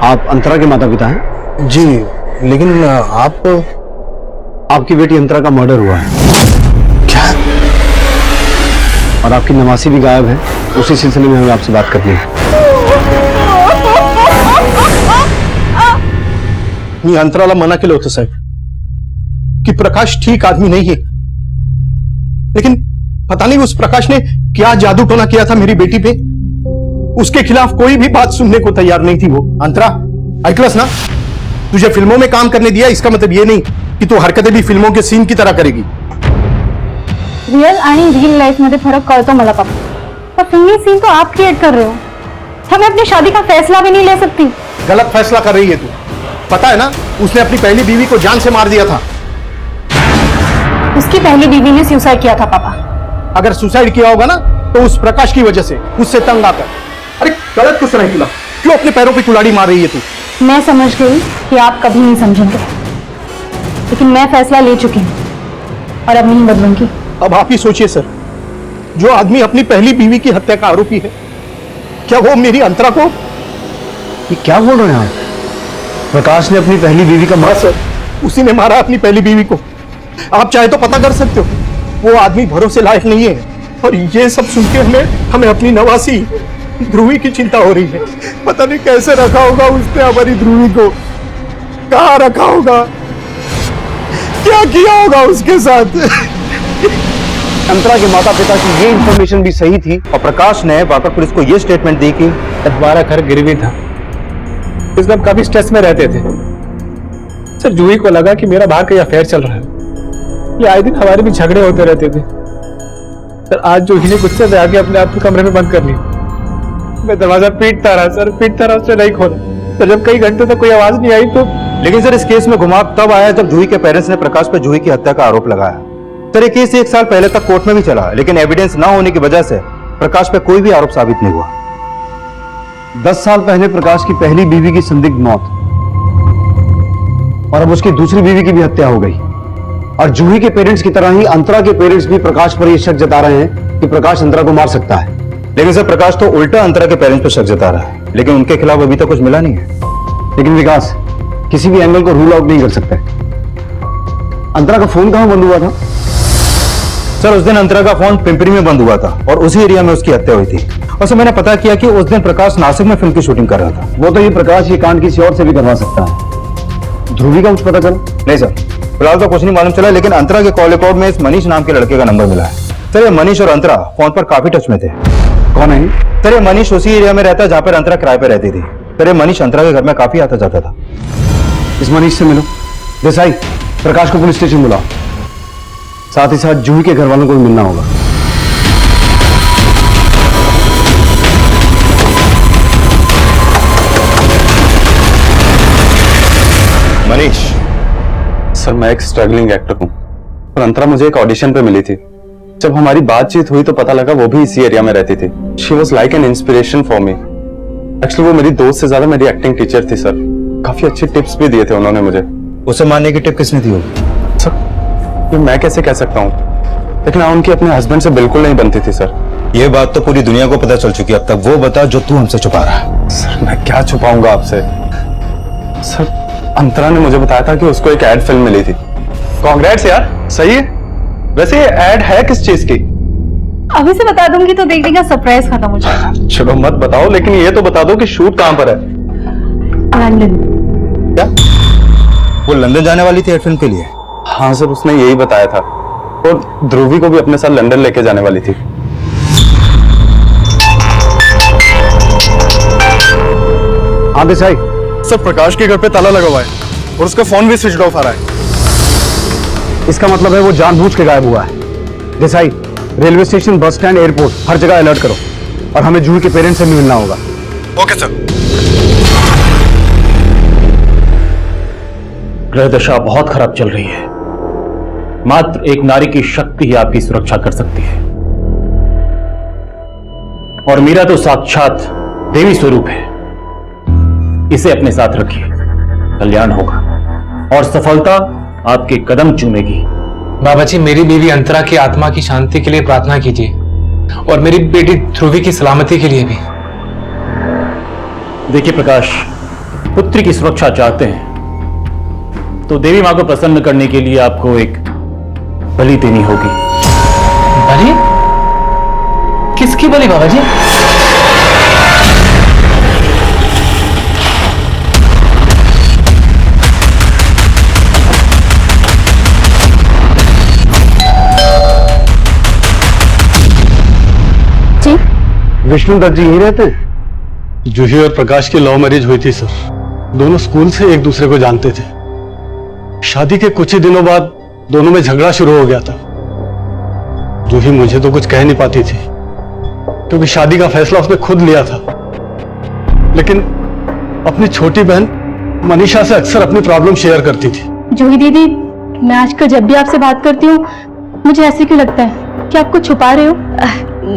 आप अंतरा के माता पिता हैं? जी, लेकिन आपकी बेटी अंतरा का मर्डर हुआ है। क्या? और आपकी नवासी भी गायब है। उसी सिलसिले में हमें आपसे बात करनी है। मी अंतराला मना केलं होतं साहेब कि प्रकाश ठीक आदमी नहीं है, लेकिन पता नहीं उस प्रकाश ने क्या जादू टोना किया था मेरी बेटी पे। उसके खिलाफ कोई भी बात सुनने को तैयार नहीं थी वो। अंतरा, ऐकलंस ना? तुझे फिल्मों में काम करने दिया इसका मतलब ये नहीं कि तू हरकतें भी फिल्मों के सीन की तरह करेगी। रियल आणि रियल लाइफ मध्ये फरक कळतो मला पापा, पर फिल्मी सीन तो आप क्रिएट कर रहे हो। हमें अपनी शादी का फैसला भी नहीं ले सकती। गलत फैसला कर रही है तू। पता है ना, उसने अपनी पहली बीवी को जान से मार दिया था। उसकी पहली बीवी ने सुसाइड किया था पापा। अगर सुसाइड किया होगा ना तो उस प्रकाश की वजह से, उससे तंग आकर। अरे गलत कुछ नहीं किया, क्यों अपने पैरों पे कुल्हाड़ी मार रही है तू? मैं समझ गई कि आप कभी नहीं समझेंगे, लेकिन मैं फैसला ले चुकी हूँ और अब नहीं बदलूंगी। अब आप ही सोचिए सर, जो आदमी अपनी पहली बीवी की हत्या का आरोपी है, क्या वो मेरी अंतरा को? ये क्या बोल रहे हैं आप? प्रकाश ने अपनी पहली बीवी का हाँ सर, उसी ने मारा अपनी पहली बीवी को। आप चाहे तो पता कर सकते हो, वो आदमी भरोसे लायक नहीं है। और ये सब सुन के हमें अपनी नवासी ध्रुवी की चिंता हो रही है। पता नहीं कैसे रखा होगा उसने हमारी ध्रुवी को, कहाँ रखा होगा, क्या किया होगा उसके साथ। अंतरा के माता पिता की ये इंफॉर्मेशन भी सही थी और प्रकाश ने वाकई पुलिस को ये स्टेटमेंट दी कि हमारा घर गिरवी था, इसलिए हम काफी स्ट्रेस में रहते थे। सर जूही को लगा कि मेरा बाहर कहीं अफेयर चल रहा है, ये आए दिन हमारे भी झगड़े होते रहते थे। सर आज जूही ने गुस्से में आके अपने आप को कमरे में बंद कर लिया। मैं दरवाजा पीटता रहा सर, पीटता रहा, उसने नहीं खोला। तो जब कई घंटे तक कोई आवाज नहीं आई तो। लेकिन सर इस केस में घुमाव तब आया जब जूही के पेरेंट्स ने प्रकाश पर जूही की हत्या का आरोप लगाया। सर ये केस 1 साल पहले तक कोर्ट में भी चला, लेकिन एविडेंस ना होने की वजह से प्रकाश पे कोई भी आरोप साबित नहीं हुआ। 10 साल पहले प्रकाश की पहली बीवी की संदिग्ध मौत और अब उसकी दूसरी बीवी की भी हत्या हो गई। और जूही के पेरेंट्स की तरह ही अंतरा के पेरेंट्स भी प्रकाश पर यह शक जता रहे हैं कि प्रकाश अंतरा को मार सकता है। लेकिन सर प्रकाश तो उल्टा अंतरा के पेरेंट्स पर शक जता रहा है, लेकिन उनके खिलाफ अभी तक कुछ मिला नहीं है। लेकिन विकास किसी भी एंगल को रूल आउट नहीं कर सकते। अंतरा का फोन कहां बंद हुआ था? सर उस दिन अंतरा का फोन पिंपरी में बंद हुआ था और उसी एरिया में उसकी हत्या हुई थी। और सर मैंने पता किया कि उस दिन प्रकाश नासिक में फिल्म की शूटिंग कर रहा था। वो तो ये प्रकाश ये कांड किसी और से भी करवा सकता है। ध्रुवी का कुछ पता चला? नहीं सर, फिलहाल तो कुछ नहीं मालूम चला, लेकिन अंतरा के कॉल रिकॉर्ड में इस मनीष नाम के लड़के का नंबर मिला है। सर ये मनीष और अंतरा फोन पर काफी टच में थे। कौन है? सर ये मनीष उसी एरिया में रहता है जहां पर अंतरा किराए पे रहती थी। सर ये मनीष अंतरा के घर में काफी आता जाता था। इस मनीष से मिलो। देसाई प्रकाश को पुलिस स्टेशन बुलाओ, साथ ही साथ जूही के घर वालों को भी मिलना होगा। मनीष सर, मैं एक स्ट्रगलिंग एक्टर हूं और अंतरा मुझे एक ऑडिशन पे मिली थी। जब हमारी बातचीत हुई तो पता लगा वो भी इसी एरिया में रहती थी। She was like an inspiration for me. Actually वो मेरी दोस्त से ज्यादा मेरी एक्टिंग टीचर थी सर। काफी अच्छे टिप्स भी दिए थे उन्होंने मुझे। उसे मारने की टिप किसने दी होगी? सर ये मैं कैसे कह सकता हूँ, लेकिन हाँ उनकी अपने हस्बैंड से बिल्कुल नहीं बनती थी सर। ये बात तो पूरी दुनिया को पता चल चुकी है। अब तक वो बता जो तू हमसे छुपा रहा है। सर मैं क्या छुपाऊंगा आपसे। सर अंतरा ने मुझे बताया था कि उसको एक एड फिल्म मिली थी। कांग्रेट्स यार, सही है। वैसे ये एड है किस चीज की? अभी से बता दूंगी तो देखने का सरप्राइज खत्म हो जाएगा। चलो मत बताओ, लेकिन ये तो बता दो कि शूट कहां पर है। लंदन। क्या वो लंदन जाने वाली थी एड फिल्म के लिए? हाँ सर, उसने यही बताया था। और ध्रुवी को भी अपने साथ लंदन लेके जाने वाली थी। हाँ देसाई सर प्रकाश के घर पे ताला लगा हुआ है और उसका फोन भी स्विच ऑफ आ रहा है। इसका मतलब है वो जानबूझ के गायब हुआ है। Desai railway station, bus stand, airport हर जगह अलर्ट करो और हमें जूही के पेरेंट्स से भी मिलना होगा। Okay sir. ग्रह दशा बहुत खराब चल रही है। मात्र एक नारी की शक्ति ही आपकी सुरक्षा कर सकती है, और मीरा तो साक्षात देवी स्वरूप है। इसे अपने साथ रखिए, कल्याण होगा और सफलता आपके कदम चूमेगी। बाबा जी मेरी बीवी अंतरा की आत्मा की शांति के लिए प्रार्थना कीजिए और मेरी बेटी ध्रुवी की सलामती के लिए भी। देखिए प्रकाश, पुत्री की सुरक्षा चाहते हैं तो देवी मां को प्रसन्न करने के लिए आपको एक बलि देनी होगी। बलि? किसकी बलि बाबा जी? विष्णु दत्त जी यही रहते हैं? जूही और प्रकाश की लव मैरिज हुई थी सर। दोनों स्कूल से एक दूसरे को जानते थे। शादी के कुछ ही दिनों बाद दोनों में झगड़ा शुरू हो गया था। जूही मुझे तो कुछ कह नहीं पाती थी क्योंकि शादी का फैसला उसने खुद लिया था, लेकिन अपनी छोटी बहन मनीषा से अक्सर अपनी प्रॉब्लम शेयर करती थी। जूही दीदी, मैं आजकल जब भी आपसे बात करती हूँ मुझे ऐसे क्यों लगता है कि आप कुछ छुपा रहे हो?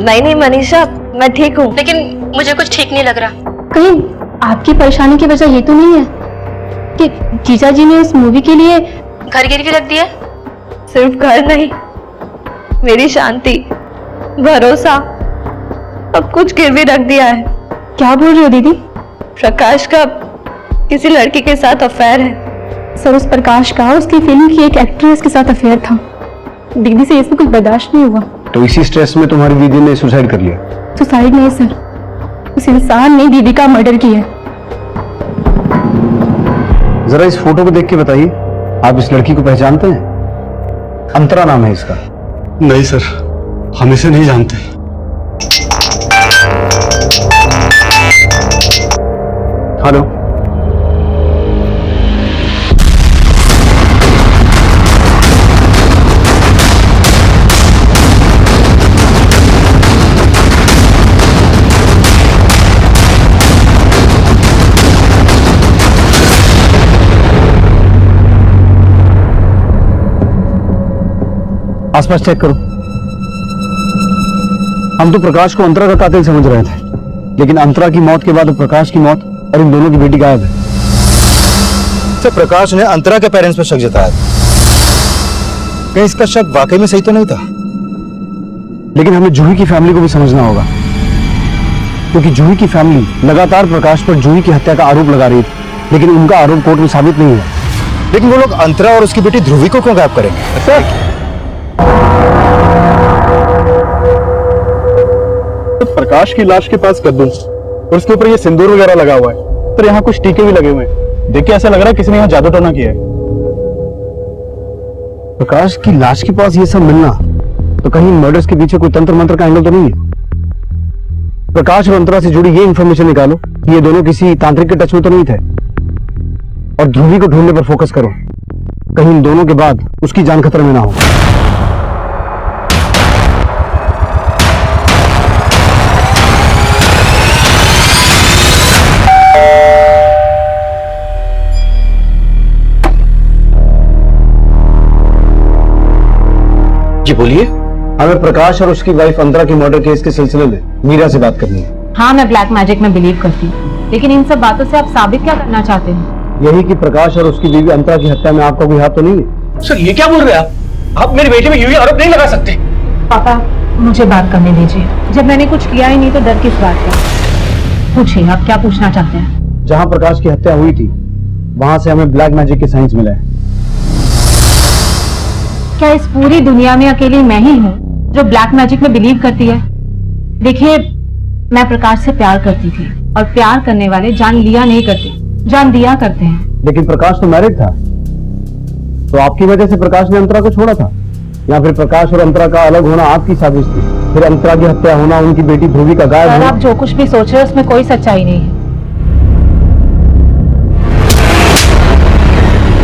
नहीं मनीषा, मैं ठीक हूँ, लेकिन मुझे कुछ ठीक नहीं लग रहा। कहीं आपकी परेशानी की वजह ये तो नहीं है कि जीजा जी ने इस मूवी के लिए घर गिरवी रख दिया? सिर्फ घर नहीं, मेरी शांति, भरोसा, अब कुछ गिरवी रख दिया है। क्या बोल रही हो दीदी? प्रकाश का किसी लड़की के साथ अफेयर है। सर, उस प्रकाश का उसकी फिल्म की एक एक्ट्रेस के साथ अफेयर था। दीदी से इसमें कुछ बर्दाश्त नहीं हुआ, तो इसी स्ट्रेस में तुम्हारी दीदी ने सुसाइड कर लिया? सुसाइड नहीं सर, उस इंसान ने दीदी का मर्डर किया। जरा इस फोटो को देख के बताइए, आप इस लड़की को पहचानते हैं? अंतरा नाम है इसका। नहीं सर, हम इसे नहीं जानते। हेलो, आसपास चेक करो। हम तो प्रकाश को अंतरा का कातिल समझ रहे थे, लेकिन अंतरा की मौत के बाद प्रकाश की मौत और इन दोनों की बेटी गायब है। सर, प्रकाश ने अंतरा के पेरेंट्स पर शक जताया था। कहीं इसका शक वाकई में सही तो नहीं था? लेकिन हमें जूही की फैमिली को भी समझना होगा, क्योंकि जूही की फैमिली लगातार प्रकाश पर जूही की हत्या का आरोप लगा रही थी, लेकिन उनका आरोप कोर्ट में साबित नहीं है। लेकिन वो लोग अंतरा और उसकी बेटी ध्रुवी को क्यों गायब करेंगे? सर, प्रकाश की लाश के पास कद्दू और उसके ऊपर ये सिंदूर वगैरह लगा हुआ है, पर यहाँ कुछ टीके भी लगे हुए हैं। देख के ऐसा लग रहा है किसी ने यहाँ जादू टोना किया है। प्रकाश की लाश के पास ये सब मिलना, तो कहीं मर्डर्स के पीछे कोई तंत्र मंत्र का एंगल तो नहीं है? प्रकाश और अंतरा से जुड़ी ये इंफॉर्मेशन निकालो कि ये दोनों किसी तांत्रिक के टच में तो नहीं थे, और ध्रुवी को ढूंढने पर फोकस करो, कहीं इन दोनों के बाद उसकी जान खतरे में ना हो। जी बोलिए। हमें प्रकाश और उसकी वाइफ अंतरा की मर्डर केस के सिलसिले में मीरा से बात करनी है। हाँ, मैं ब्लैक मैजिक में बिलीव करती हूँ, लेकिन इन सब बातों से आप साबित क्या करना चाहते हैं? यही कि प्रकाश और उसकी बीवी अंतरा की हत्या में आपका कोई हाथ तो नहीं है? सर, ये क्या बोल रहे हैं आप मेरी बेटी में यूं ही आरोप नहीं लगा सकते। पापा, मुझे बात करने दीजिए। जब मैंने कुछ किया ही नहीं तो डर किस बात का? पूछिए, आप क्या पूछना चाहते हैं? जहाँ प्रकाश की हत्या हुई थी वहां से हमें ब्लैक मैजिक के साइंस मिले हैं। क्या इस पूरी दुनिया में अकेली मैं ही हूँ जो ब्लैक मैजिक में बिलीव करती है? देखिए, मैं प्रकाश से प्यार करती थी, और प्यार करने वाले जान लिया नहीं करते, जान दिया करते हैं। लेकिन प्रकाश तो मैरिड था, तो आपकी वजह से प्रकाश ने अंतरा को छोड़ा था, या फिर प्रकाश और अंतरा का अलग होना आपकी साजिश थी? फिर अंतरा की हत्या होना, उनकी बेटी ध्रुवी का गायब होना। आप जो कुछ भी सोच रहे हैं उसमें कोई सच्चाई नहीं है।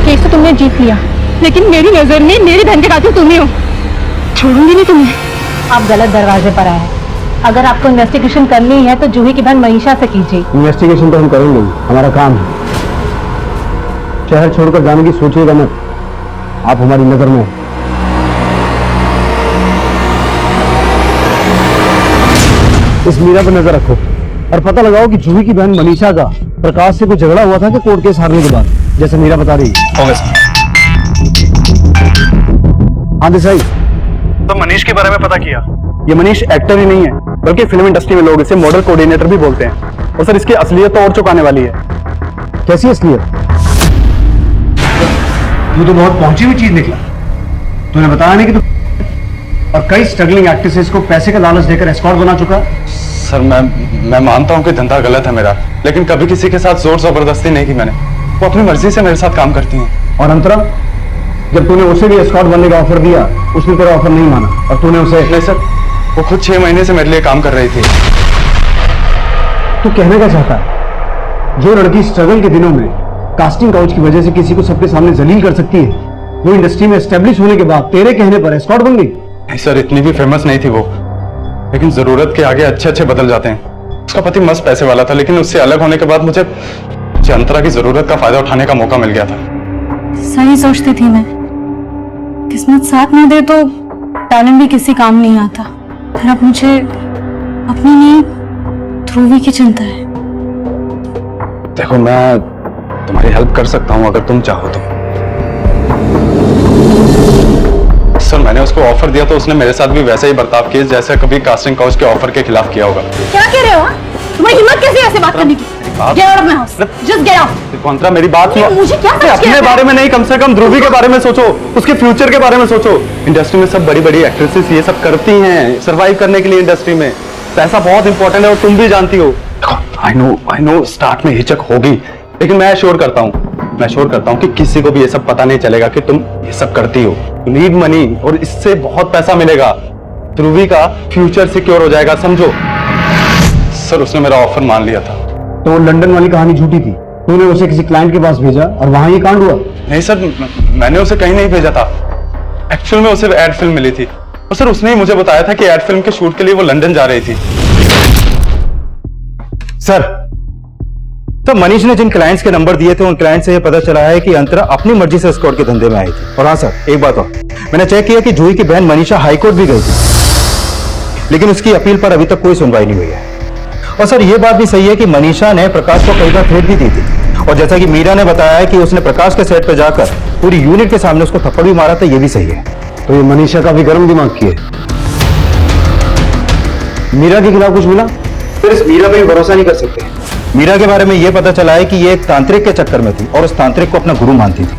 केस तो तुमने जीत लिया, लेकिन मेरी नजर में मेरी बहन के कातिल तुम ही हो। छोड़ूंगी नहीं तुम्हें। आप गलत दरवाजे पर आए हैं। अगर आपको इन्वेस्टिगेशन करनी है तो जूही की बहन मनीषा से कीजिए। इन्वेस्टिगेशन तो हम करेंगे, हमारा काम है। शहर छोड़कर जाने की सोचिएगा मत, आप हमारी नजर में हैं। इस मीरा पर नजर रखो और पता लगाओ कि जूही की बहन मनीषा का प्रकाश से कोई झगड़ा हुआ था कि कोर्ट केस हारने के बाद, जैसे मीरा बता रही है। हाँ देसाई, तो मनीष के बारे में पता किया। ये मनीष एक्टर ही नहीं है, बल्कि फिल्म इंडस्ट्री में लोग इसे मॉडल कोऑर्डिनेटर भी बोलते हैं। और सर, इसकी असलियत तो और चुकाने वाली है। कैसी असलियत? तू तो बहुत पहुंची हुई चीज निकला। तूने बताया नहीं कि तू और कई स्ट्रगलिंग एक्ट्रेसेस को पैसे का लालच देकर एस्कॉर्ट बना चुका। सर, मैं मानता हूँ कि धंधा गलत है मेरा, लेकिन कभी किसी के साथ जोर जबरदस्ती नहीं की मैंने। वो अपनी मर्जी से मेरे साथ काम करती हैं। और अंतरा, जब तूने उसे भी एस्कॉर्ट बनने का ऑफर दिया, उसने तेरा ऑफर नहीं माना और तूने उसे। नहीं सर, वो खुद 6 महीने से मेरे लिए काम कर रही थी। तू कहने का चाहता है जो लड़की स्ट्रगल के दिनों में कास्टिंग काउच की वजह से किसी को सबके सामने जलील कर सकती है, वो इंडस्ट्री में एस्टेब्लिश होने के बाद तेरे कहने पर एस्कॉर्ट बन गई। नहीं सर, इतनी भी फेमस नहीं थी वो, लेकिन जरूरत के आगे अच्छे अच्छे बदल जाते हैं। उसका पति मस्त पैसे वाला था, लेकिन उससे अलग होने के बाद मुझे अंतरा की जरूरत का फायदा उठाने का मौका मिल गया था। सही सोचती थी मैं, किस्मत साथ ना दे तो टैलेंट भी किसी काम नहीं आता। फिर अब मुझे अपनी नहीं ध्रुवी की चिंता है। देखो, मैं तुम्हारी हेल्प कर सकता हूँ अगर तुम चाहो तो। सर, मैंने उसको ऑफर दिया तो उसने मेरे साथ भी वैसे ही बर्ताव किया जैसे कभी कास्टिंग काउच के ऑफर के खिलाफ किया होगा। क्या कह रहे हो? तुम्हारी हिम्मत कैसे ऐसे बात करने की? Get out of my house. Just get out. अंतरा, मेरी बात सुनो। मुझे क्या समझ अपने गया? बारे में नहीं, कम से कम ध्रुवी के बारे में सोचो, उसके फ्यूचर के बारे में सोचो। इंडस्ट्री में सब बड़ी बड़ी एक्ट्रेसेस ये सब करती हैं सरवाइव करने के लिए। इंडस्ट्री में पैसा बहुत इंपॉर्टेंट है और तुम भी जानती हो। आई नो स्टार्ट में हिचक होगी, लेकिन मैं श्योर करता हूँ कि किसी को भी ये सब पता नहीं चलेगा कि तुम ये सब करती हो। यू नीड मनी और इससे बहुत पैसा मिलेगा। ध्रुवी का फ्यूचर सिक्योर हो जाएगा, समझो। सर, उसने मेरा ऑफर मान लिया था। तो लंदन वाली कहानी झूठी थी, तूने उसे किसी क्लाइंट के पास भेजा और वहां ये कांड हुआ? नहीं सर, मैंने उसे कहीं नहीं भेजा था। एक्चुअल में उसे एड फिल्म मिली थी और सर उसने ही मुझे बताया था कि एड फिल्म के शूट के लिए वो लंदन जा रही थी। सर, तो मनीष ने जिन क्लाइंट्स के नंबर दिए थे उन क्लाइंट से यह पता चला है कि अंतरा अपनी मर्जी से एस्कॉर्ट के धंधे में आई थी। और हाँ सर, एक बात और, मैंने चेक किया कि जूही की बहन मनीषा हाईकोर्ट भी गई थी, लेकिन उसकी अपील पर अभी तक कोई सुनवाई नहीं हुई है। और सर, यह बात भी सही है कि मनीषा ने प्रकाश को कई बार थ्रेट भी दी थी, और जैसा कि मीरा ने बताया है कि उसने प्रकाश के सेट पर जाकर पूरी यूनिट के सामने उसको थप्पड़ भी मारा था, यह भी सही है। तो ये मनीषा का भी गर्म दिमाग की है। मीरा के खिलाफ कुछ मिला? फिर इस मीरा पे भी भरोसा नहीं कर सकते। मीरा के बारे में यह पता चला है कि ये एक तांत्रिक के चक्कर में थी और उस तांत्रिक को अपना गुरु मानती थी।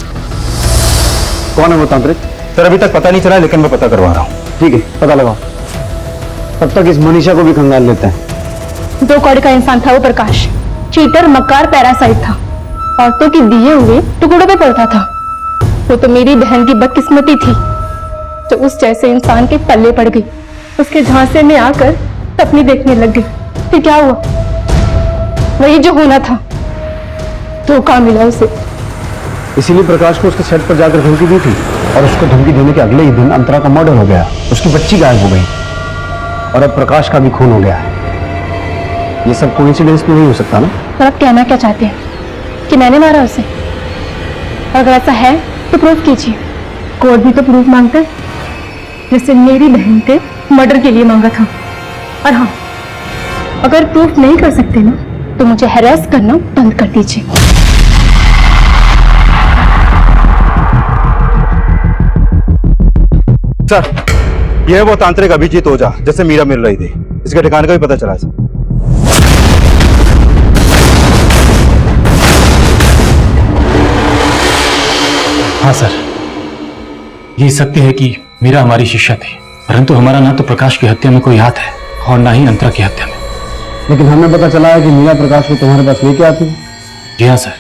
कौन है वो तांत्रिक? सर, अभी तक पता नहीं चला, लेकिन मैं पता करवा रहा हूँ। ठीक है, पता लगाओ। तब तक इस मनीषा को भी खंगाल लेते हैं। 2 कौड़ी का इंसान था वो प्रकाश, चीटर, मक्कार, पैरासाइट था, औरतों के दिए हुए टुकड़ों पे पड़ता था। वो तो मेरी बहन की बदकिस्मती थी जो उस जैसे इंसान के पल्ले पड़ गई, उसके झांसे में आकर सपने देखने लग गई। फिर क्या हुआ? वही जो होना था, धोखा मिला उसे। इसीलिए प्रकाश को उसके सेट पर जाकर धमकी दी थी, और उसको धमकी देने के अगले ही दिन अंतरा का मर्डर हो गया, उसकी बच्ची गायब हो गई, और अब प्रकाश का भी खून हो गया है। ये सब कोइंसिडेंस में नहीं हो सकता ना? तो आप कहना क्या चाहते हैं कि मैंने मारा उसे? अगर ऐसा है तो प्रूफ कीजिए। कोर्ट भी तो प्रूफ मांगता है, जैसे मेरी बहन के मर्डर के लिए मांगा था। और हाँ, अगर प्रूफ नहीं कर सकते ना तो मुझे हैरेस करना बंद कर दीजिए। सर, यह है वो तांत्रिक अभिजीत ओझा जैसे मीरा मिल रही थी। इसके ठिकाने का भी पता चला सर। हाँ सर, ये सत्य है कि मीरा हमारी शिष्या थी, परंतु हमारा ना तो प्रकाश की हत्या में कोई हाथ है और ना ही अंतरा की हत्या में। लेकिन हमें पता चला है कि मीरा प्रकाश को तुम्हारे पास लेके आती है। जी हाँ सर,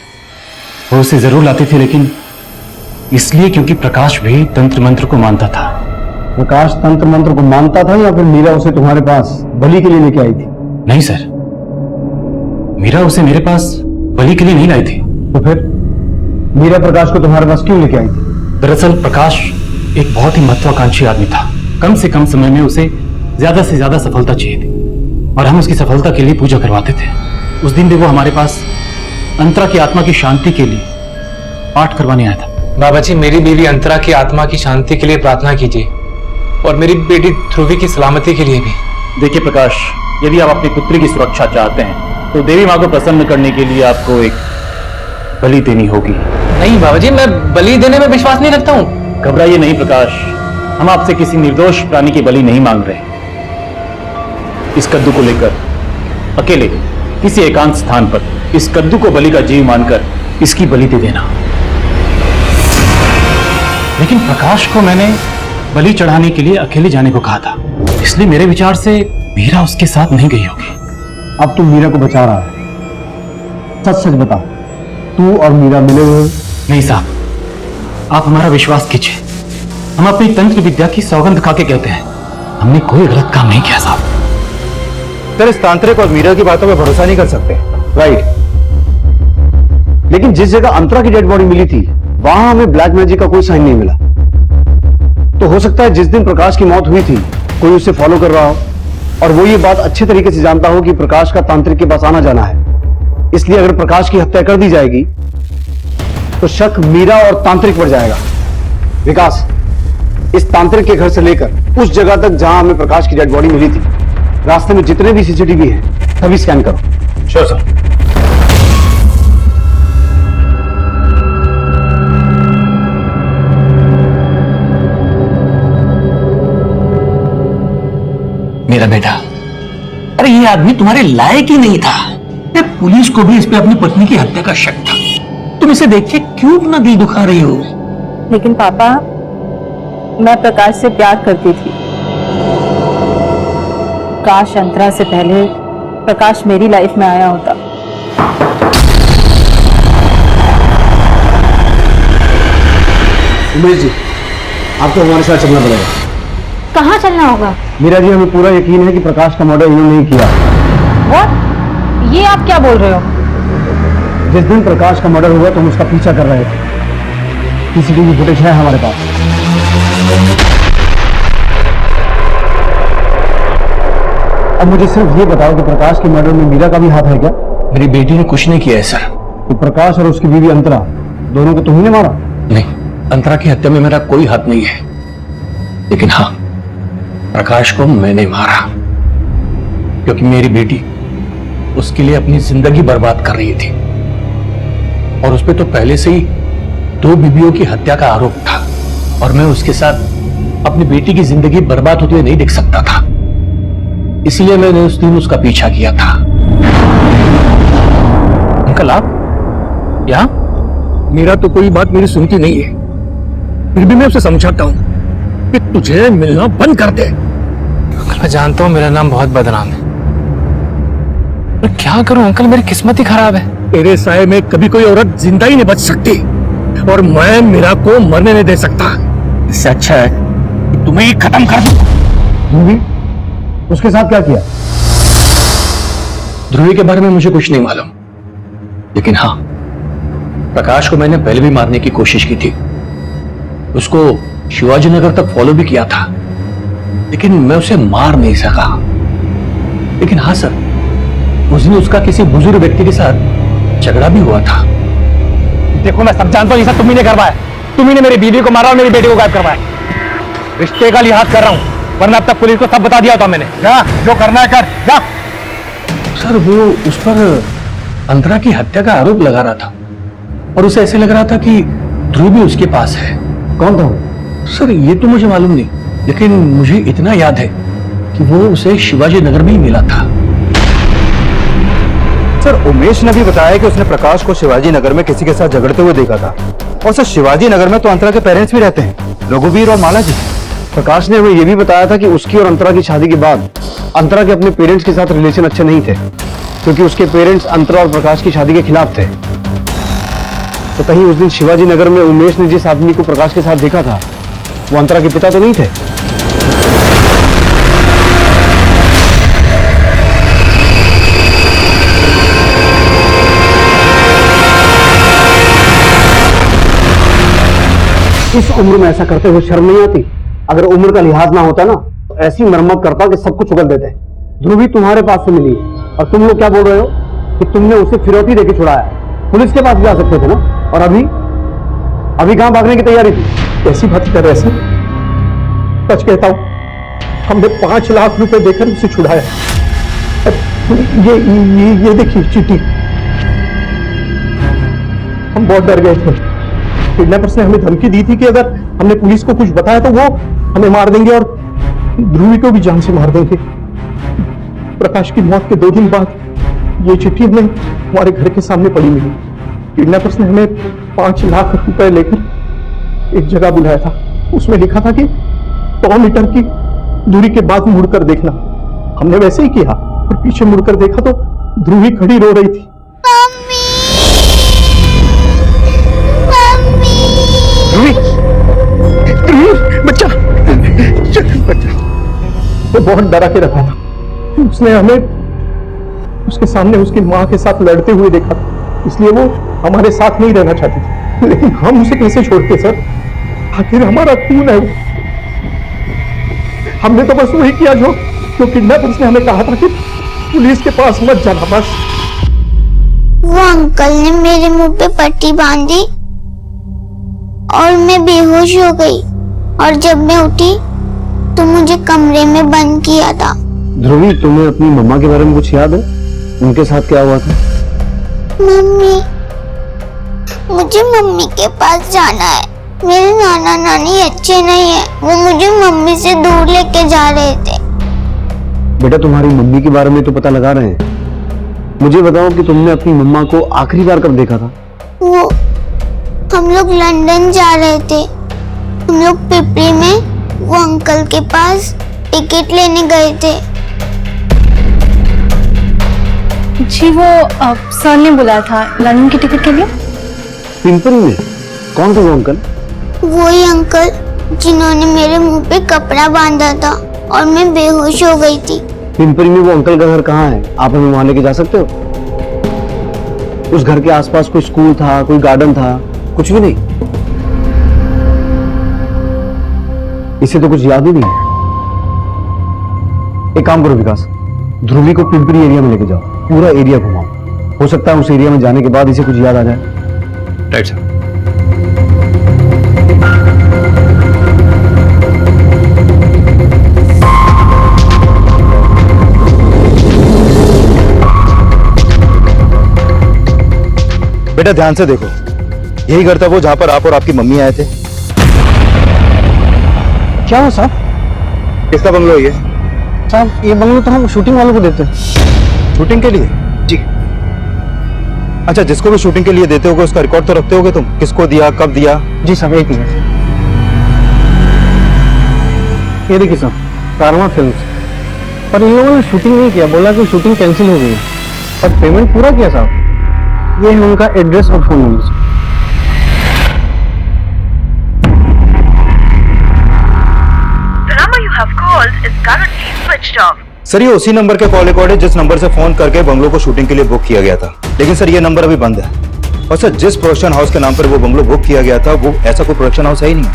वो उसे जरूर लाती थी, लेकिन इसलिए क्योंकि प्रकाश भी तंत्र मंत्र को मानता था। प्रकाश तंत्र मंत्र को मानता था या फिर मीरा उसे तुम्हारे पास बलि के लिए लेके आई थी? नहीं सर, मीरा उसे मेरे पास बलि के लिए नहीं लाई थी। तो फिर मीरा प्रकाश को तुम्हारे पास क्यों लेके आई थी? दरअसल प्रकाश एक बहुत ही महत्वाकांक्षी आदमी था। कम से कम समय में उसे ज्यादा से ज्यादा सफलता चाहिए थी और हम उसकी सफलता के लिए पूजा करवाते थे। उस दिन भी वो हमारे पास अंतरा की आत्मा की शांति के लिए पाठ करवाने आया था। बाबा जी, मेरी बीवी अंतरा की आत्मा की शांति के लिए प्रार्थना कीजिए और मेरी बेटी ध्रुवी की सलामती के लिए भी। देखिए प्रकाश, यदि आप अपनी पुत्री की सुरक्षा चाहते हैं तो देवी माँ को प्रसन्न करने के लिए आपको एक बलि देनी होगी। नहीं बाबा जी, मैं बलि देने में विश्वास नहीं रखता हूँ। घबराइए नहीं प्रकाश, हम आपसे किसी निर्दोष प्राणी की बलि नहीं मांग रहे। इस कद्दू को लेकर अकेले किसी एकांत स्थान पर इस कद्दू को बलि का जीव मानकर इसकी बलि दे देना। लेकिन प्रकाश को मैंने बलि चढ़ाने के लिए अकेले जाने को कहा था, इसलिए मेरे विचार से मीरा उसके साथ नहीं गई होगी। अब तू मीरा को बचा रहा है, सच सच बता, तू और मीरा मिले हुए? नहीं साहब, आप हमारा विश्वास कीजिए, हम अपनी तंत्र विद्या की सौगंध खा के कहते हैं, हमने कोई गलत काम नहीं किया साहब। तेरे इस तांत्रिक और मीरा की बातों पे भरोसा नहीं कर सकते, राइट? लेकिन जिस जगह अंतरा की डेड बॉडी मिली थी वहां हमें ब्लैक मैजिक का कोई साइन नहीं मिला। तो हो सकता है जिस दिन प्रकाश की मौत हुई थी कोई उसे फॉलो कर रहा हो और वो ये बात अच्छे तरीके से जानता हो कि प्रकाश का तांत्रिक के पास आना जाना है। इसलिए अगर प्रकाश की हत्या कर दी जाएगी तो शक मीरा और तांत्रिक पर जाएगा। विकास, इस तांत्रिक के घर से लेकर उस जगह तक जहां हमें प्रकाश की डेड बॉडी मिली थी, रास्ते में जितने भी सीसीटीवी हैं सभी स्कैन करो। Sure sir. मेरा बेटा, अरे ये आदमी तुम्हारे लायक ही नहीं था। पुलिस को भी इस पे अपनी पत्नी की हत्या का शक था। तुम इसे देख के क्यों अपना दिल दुखा रही हो? लेकिन पापा, मैं प्रकाश से प्यार करती थी। काश अंतरा से पहले प्रकाश मेरी लाइफ में आया होता। उमेश जी, आपको हमारे साथ चलना पड़ेगा। कहाँ चलना होगा? मीरा जी, हमें पूरा यकीन है कि प्रकाश का मर्डर इन्होंने नहीं किया। What? ये आप क्या बोल रहे हो? जिस दिन प्रकाश का मर्डर हुआ तो हम उसका पीछा कर रहे थे। सीसीटीवी फुटेज है हमारे पास। अब मुझे सिर्फ ये बताओ कि प्रकाश के मर्डर में मीरा का भी हाथ है क्या? मेरी बेटी ने कुछ नहीं किया है सर। तो प्रकाश और उसकी बीवी अंतरा दोनों को तुम्ही ने मारा? नहीं, अंतरा की हत्या में मेरा कोई हाथ नहीं है, लेकिन हाँ, प्रकाश को मैंने मारा क्योंकि मेरी बेटी उसके लिए अपनी जिंदगी बर्बाद कर रही थी और उस पर तो पहले से ही 2 बीवियों की हत्या का आरोप था और मैं उसके साथ अपनी बेटी की जिंदगी बर्बाद होती हुई नहीं देख सकता था। इसलिए मैंने उस दिन उसका पीछा किया था। अंकल, आप यहां? मीरा तो कोई बात मेरी सुनती नहीं है, फिर भी मैं उसे समझाता हूं कि तुझे मिलना बंद कर दे। अंकल, मैं जानता हूँ मेरा नाम बहुत बदनाम है, पर क्या करूं अंकल, मेरी किस्मत ही खराब है। तेरे साए में कभी कोई औरत जिंदा ही नहीं बच सकती और मैं मीरा को मरने नहीं दे सकता। इससे अच्छा है कि तुम्हें ही खत्म कर दूं। उसके साथ क्या किया? ध्रुवी के बारे में मुझे कुछ नहीं मालूम, लेकिन हाँ, प्रकाश को मैंने पहले भी मारने की कोशिश की थी। उसको शिवाजी नगर तक फॉलो भी किया था, लेकिन मैं उसे मार नहीं सका। लेकिन हाँ सर, उस दिन उसका किसी बुजुर्ग व्यक्ति के साथ झगड़ा भी हुआ था। देखो, मैं सब जानता हूँ, ये सब तुम्ही ने करवाया। तुम्ही ने मेरी बीवी को मारा और मेरी बेटी को गायब करवाया। रिश्ते का लिहाज कर रहा हूँ, वरना अब तक पुलिस को सब बता दिया होता मैंने। जा, जो करना है कर, जा। सर, वो उस पर अंतरा की हत्या का आरोप लगा रहा था और उसे ऐसे लग रहा था कि ध्रुव भी उसके पास है। कौन था? सर, ये तो मुझे मालूम नहीं, लेकिन मुझे इतना याद है कि वो उसे शिवाजी नगर में ही मिला था। सर, उमेश ने भी बताया कि उसने प्रकाश को शिवाजी नगर में किसी के साथ झगड़ते हुए देखा था। और सर, शिवाजी नगर में तो अंतरा के पेरेंट्स भी रहते हैं, रघुवीर और माला जी। प्रकाश ने हमें यह भी बताया था कि उसकी और अंतरा की शादी के बाद अंतरा के अपने पेरेंट्स के साथ रिलेशन अच्छे नहीं थे, क्योंकि उसके पेरेंट्स अंतरा और प्रकाश की शादी के खिलाफ थे। तो कहीं उस दिन शिवाजी नगर में उमेश ने जिस आदमी को प्रकाश के साथ देखा था वो अंतरा के पिता तो नहीं थे? इस उम्र में ऐसा करते हुए शर्म नहीं आती? अगर उम्र का लिहाज ना होता ना तो ऐसी मरम्मत करता कि सब कुछ उगल देते। ध्रुवी तुम्हारे पास से मिली है और तुम लोग क्या बोल रहे हो कि तुमने उसे फिरौती देके छुड़ाया। पुलिस के पास भी जा सकते थे ना। और अभी कहां भागने की तैयारी थी? कैसी बात कर रहे हैं सर? सच कहता हूं, हमने 5 लाख रुपए देकर उसे छुड़ाया। ये देखिए चिट्ठी। हम बहुत डर गए थे। किडनैपर्स ने हमें धमकी दी थी कि अगर हमने पुलिस को कुछ बताया तो वो हमें मार देंगे और ध्रुवी को भी जान से मार देंगे। प्रकाश की मौत के 2 दिन बाद ये चिट्ठी हमें हमारे घर के सामने पड़ी मिली। किडनैपर्स ने हमें 5 लाख रुपए लेकर एक जगह बुलाया था। उसमें लिखा था कि 100 मीटर की दूरी के बाद मुड़कर देखना। हमने वैसे ही किया और पीछे मुड़कर देखा तो ध्रुवी खड़ी रो रही थी। बच्चा वो बहुत डरा के रखा था। उसने हमें उसके सामने उसकी मां के साथ लड़ते हुए देखा था। इसलिए वो हमारे साथ नहीं रहना चाहती थी, लेकिन हम उसे कैसे छोड़ते सर? आखिर हमारा खून है वो। हमने तो बस वही किया जो किडनैपर्स ने हमें कहा था कि पुलिस के पास मत जाना, बस। वो अंकल ने मेरे मुंह पे पट्टी बांधी और मैं बेहोश हो गई, और जब मैं उठी तो मुझे कमरे में बंद किया था। ध्रुवी, तुम्हें अपनी मम्मा के बारे में कुछ याद है? उनके साथ क्या हुआ था? मम्मी, मुझे मम्मी के पास जाना है। मेरे नाना नानी अच्छे नहीं है, वो मुझे मम्मी से दूर लेके जा रहे थे। बेटा, तुम्हारी मम्मी के बारे में तो पता लगा रहे हैं, मुझे बताओ कि तुमने अपनी मम्मा को आखिरी बार कब देखा था? वो हम लोग लंदन जा रहे थे, हम लोग पिपरी में वो अंकल के पास टिकट लेने गए थे। जी, वो सर ने बुलाया था लंदन की टिकट के लिए। पिंपरी में? कौन था वो अंकल? वही अंकल जिन्होंने मेरे मुंह पे कपड़ा बांधा था और मैं बेहोश हो गई थी। पिंपरी में वो अंकल का घर कहाँ है? आप हमें वहां लेके जा सकते हो? उस घर के आसपास कोई स्कूल था, कोई गार्डन था? कुछ भी नहीं? इसे तो कुछ याद ही नहीं है। एक काम करो विकास, ध्रुवी को पिंपरी एरिया में लेके जाओ, पूरा एरिया घुमाओ। हो सकता है उस एरिया में जाने के बाद इसे कुछ याद आ जाए। Right sir. बेटा ध्यान से देखो, यही घर था वो जहां पर आप और आपकी मम्मी आए थे। क्या हो साहब? किसका बंगलो है ये? साहब, ये बंगलो तो हम शूटिंग वालों को देते हैं। शूटिंग के लिए? जी। अच्छा, जिसको भी शूटिंग के लिए देते होगे उसका रिकॉर्ड तो रखते होगे तुम? किसको दिया, कब दिया? जी साहब, एक मिनट। ये देखिए साहब, कारवां फिल्म्स, पर इन लोगों ने शूटिंग नहीं किया, बोला कि शूटिंग कैंसिल हो गई, पर पेमेंट पूरा किया साहब। ये है उनका एड्रेस और फोन नंबर। सर, ये उसी नंबर के कॉल रिकॉर्ड है जिस नंबर से फोन करके बंगलो को शूटिंग के लिए बुक किया गया था। लेकिन सर, ये नंबर अभी बंद है। और सर, जिस प्रोडक्शन हाउस के नाम पर वो बंगलो बुक किया गया था वो ऐसा कोई प्रोडक्शन हाउस है ही नहीं है।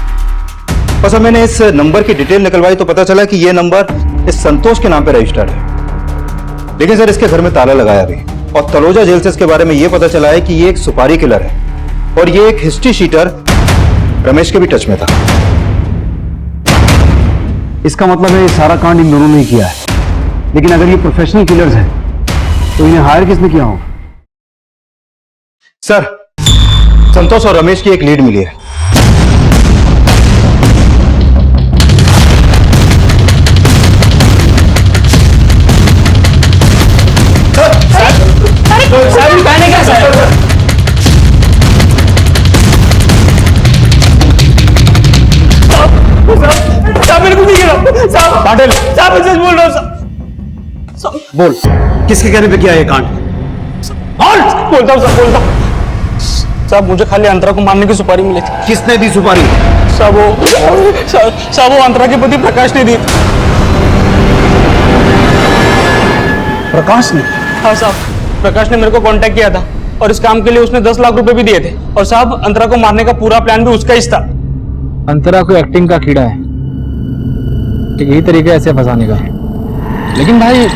और सर, मैंने इस नंबर की डिटेल निकलवाई तो पता चला कि ये नंबर इस संतोष के नाम पर रजिस्टर्ड है। लेकिन सर, इसके घर में ताला लगाया अभी, और तलोजा जेल से इसके बारे में ये पता चला है कि ये एक सुपारी किलर है और ये एक हिस्ट्री शीटर रमेश के भी टच में था। इसका मतलब है ये सारा कांड इन दोनों ने ही किया है। लेकिन अगर ये प्रोफेशनल किलर्स हैं तो इन्हें हायर किसने किया होगा? सर, संतोष और रमेश की एक लीड मिली है। पाटिल, साहब सच बोल रहा हूँ बोल, किसके कहने पे किया ये कांड? बोलता हूँ साहब, मुझे खाली अंतरा को मारने की सुपारी मिली थी। किसने दी सुपारी? साहब वो अंतरा के पति प्रकाश ने दी। प्रकाश ने? हाँ साहब, प्रकाश ने मेरे को कांटेक्ट किया था और इस काम के लिए उसने 10 लाख रुपए भी दिए थे। और साहब, अंतरा को मारने का पूरा प्लान भी उसका ही था। अंतरा को एक्टिंग का कीड़ा है, तो यही तरीका है ऐसे फंसाने का। लेकिन भाई,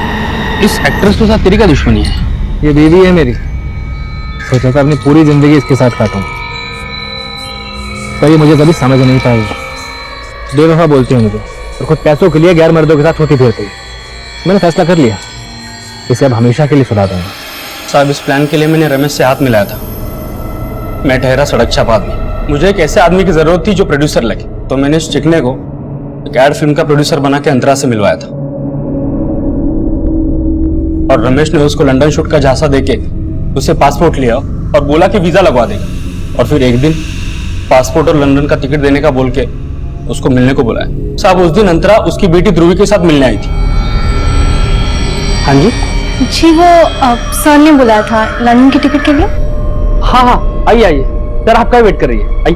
इस एक्ट्रेस के साथ तेरी क्या दुश्मनी है? ये बेबी है मेरी, सोचा था अपनी पूरी जिंदगी इसके साथ काटूं, पर ये मुझे कभी समझ नहीं पाई। बेवफा बोलती है मुझे और खुद पैसों के लिए गैर मर्दों के साथ होती फिरती है। मैंने फैसला कर लिया, इसे अब हमेशा के लिए सुधा दूंगा। साहब, इस प्लान के लिए मैंने रमेश से हाथ मिलाया था। मैं ठहरा सड़क छाप आदमी, मुझे एक ऐसे आदमी की जरूरत थी जो प्रोड्यूसर लगे, तो मैंने इस चिकने को एक एड फिल्म का प्रोड्यूसर बना के अंतरा से मिलवाया था। और रमेश ने उसको लंदन शूट का झांसा देके उसे पासपोर्ट लिया और बोला कि वीजा लगवा देगा। और फिर एक दिन पासपोर्ट और लंदन का टिकट देने का बोल के उसको मिलने को बुलाया। साहब, उस दिन अंतरा उसकी बेटी ध्रुवी के साथ मिलने आई थी। हाँ जी जी, वो सर ने बुलाया था लंदन की टिकट के लिए। हाँ हाँ, आइए आइए, सर आपका वेट कर रही है, आइए।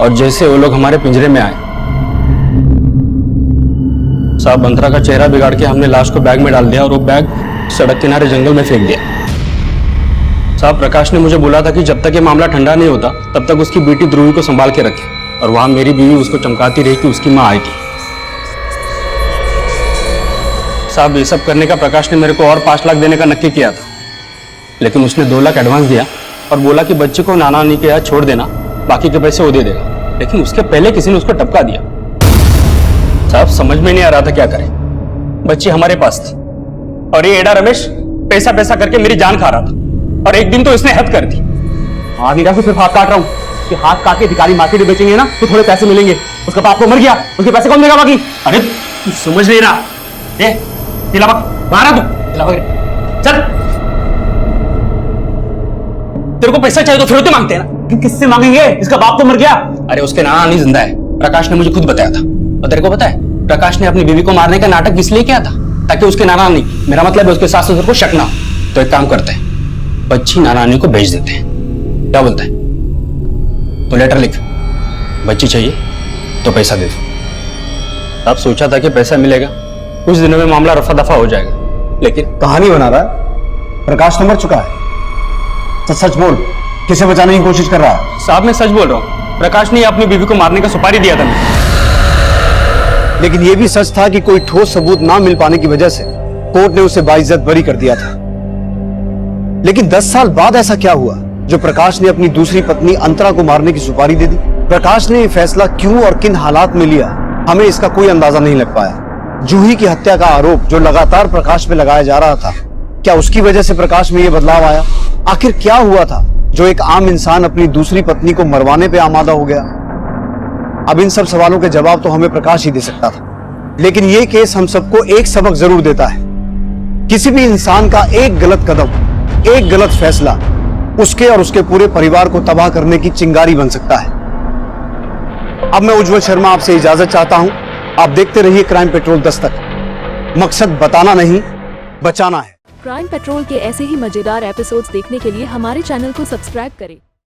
और जैसे वो लोग हमारे पिंजरे में आए, साहब अंतरा का चेहरा बिगाड़ के हमने लाश को बैग में डाल दिया और वो बैग सड़क किनारे जंगल में फेंक दिया। साहब प्रकाश ने मुझे बोला था कि जब तक ये मामला ठंडा नहीं होता तब तक उसकी बेटी ध्रुवी को संभाल के रखे, और वहां मेरी बीवी उसको चमकाती रही कि उसकी माँ आएगी। साहब ये सब करने का प्रकाश ने मेरे को और 5 लाख देने का नक्की किया था, लेकिन उसने 2 लाख एडवांस दिया और बोला कि बच्चे को नाना नानी के यहाँ छोड़ देना, बाकी के पैसे वो दे देगा। लेकिन उसके पहले किसी ने उसको टपका दिया। साहब समझ में नहीं आ रहा था क्या करें। बच्ची हमारे पास थी और ये एडा रमेश पैसा पैसा करके मेरी जान खा रहा था, और एक दिन तो इसने हद कर दी। हाँ नीरा को सिर्फ हाथ काट रहा हूँ कि हाथ काट के भिखारी मार्केट में बेचेंगे ना तो थोड़े पैसे मिलेंगे। उसका बाप को मर गया, उसके पैसे कौन देगा बाकी? अरे तू समझ नहीं रहा। मारा तू चल, तेरे को पैसा चाहिए तो फिर तो मांगते हैं ना। किससे मांगेंगे? इसका बाप तो मर गया। अरे उसके नाना नानी जिंदा है, प्रकाश ने मुझे खुद बताया था। और तेरे को पता है प्रकाश ने अपनी बीवी को मारने का नाटक इसलिए किया था ताकि उसके नाना नानी, मेरा मतलब है उसके सास ससुर को शक ना हो। तो एक काम करते हैं, बच्ची नाना नानी को भेज देते हैं। क्या बोलता है? तो लेटर लिख, बच्ची चाहिए तो पैसा दे दो। अब सोचा था कि पैसा मिलेगा, कुछ दिनों में मामला रफा दफा हो जाएगा, लेकिन कहानी बना रहा है। प्रकाश तो मर चुका है। तो सच बोल, किसे बचाने की कोशिश कर रहा है? साहब मैं सच बोल रहा हूँ, प्रकाश ने अपनी बीवी को मारने का सुपारी दिया था मुझे। लेकिन यह भी सच था कि कोई ठोस सबूत ना मिल पाने की वजह से कोर्ट ने उसे बाइज्जत बरी कर दिया था। लेकिन 10 साल बाद ऐसा क्या हुआ जो प्रकाश ने अपनी दूसरी पत्नी अंतरा को मारने की सुपारी दे दी? प्रकाश ने यह फैसला क्यों और किन हालात में लिया, हमें इसका कोई अंदाजा नहीं लग पाया। जूही की हत्या का आरोप जो लगातार प्रकाश पे लगाया जा रहा था, क्या उसकी वजह से प्रकाश में यह बदलाव आया? आखिर क्या हुआ था जो एक आम इंसान अपनी दूसरी पत्नी को मरवाने पे आमादा हो गया? अब इन सब सवालों के जवाब तो हमें प्रकाश ही दे सकता था। लेकिन यह केस हम सबको एक सबक जरूर देता है। किसी भी इंसान का एक गलत कदम, एक गलत फैसला उसके और उसके पूरे परिवार को तबाह करने की चिंगारी बन सकता है। अब मैं उज्जवल शर्मा आपसे इजाजत चाहता हूं। आप देखते रहिए क्राइम पेट्रोल दस्तक। मकसद बताना नहीं, बचाना है। क्राइम पेट्रोल के ऐसे ही मजेदार एपिसोड्स देखने के लिए हमारे चैनल को सब्सक्राइब करें।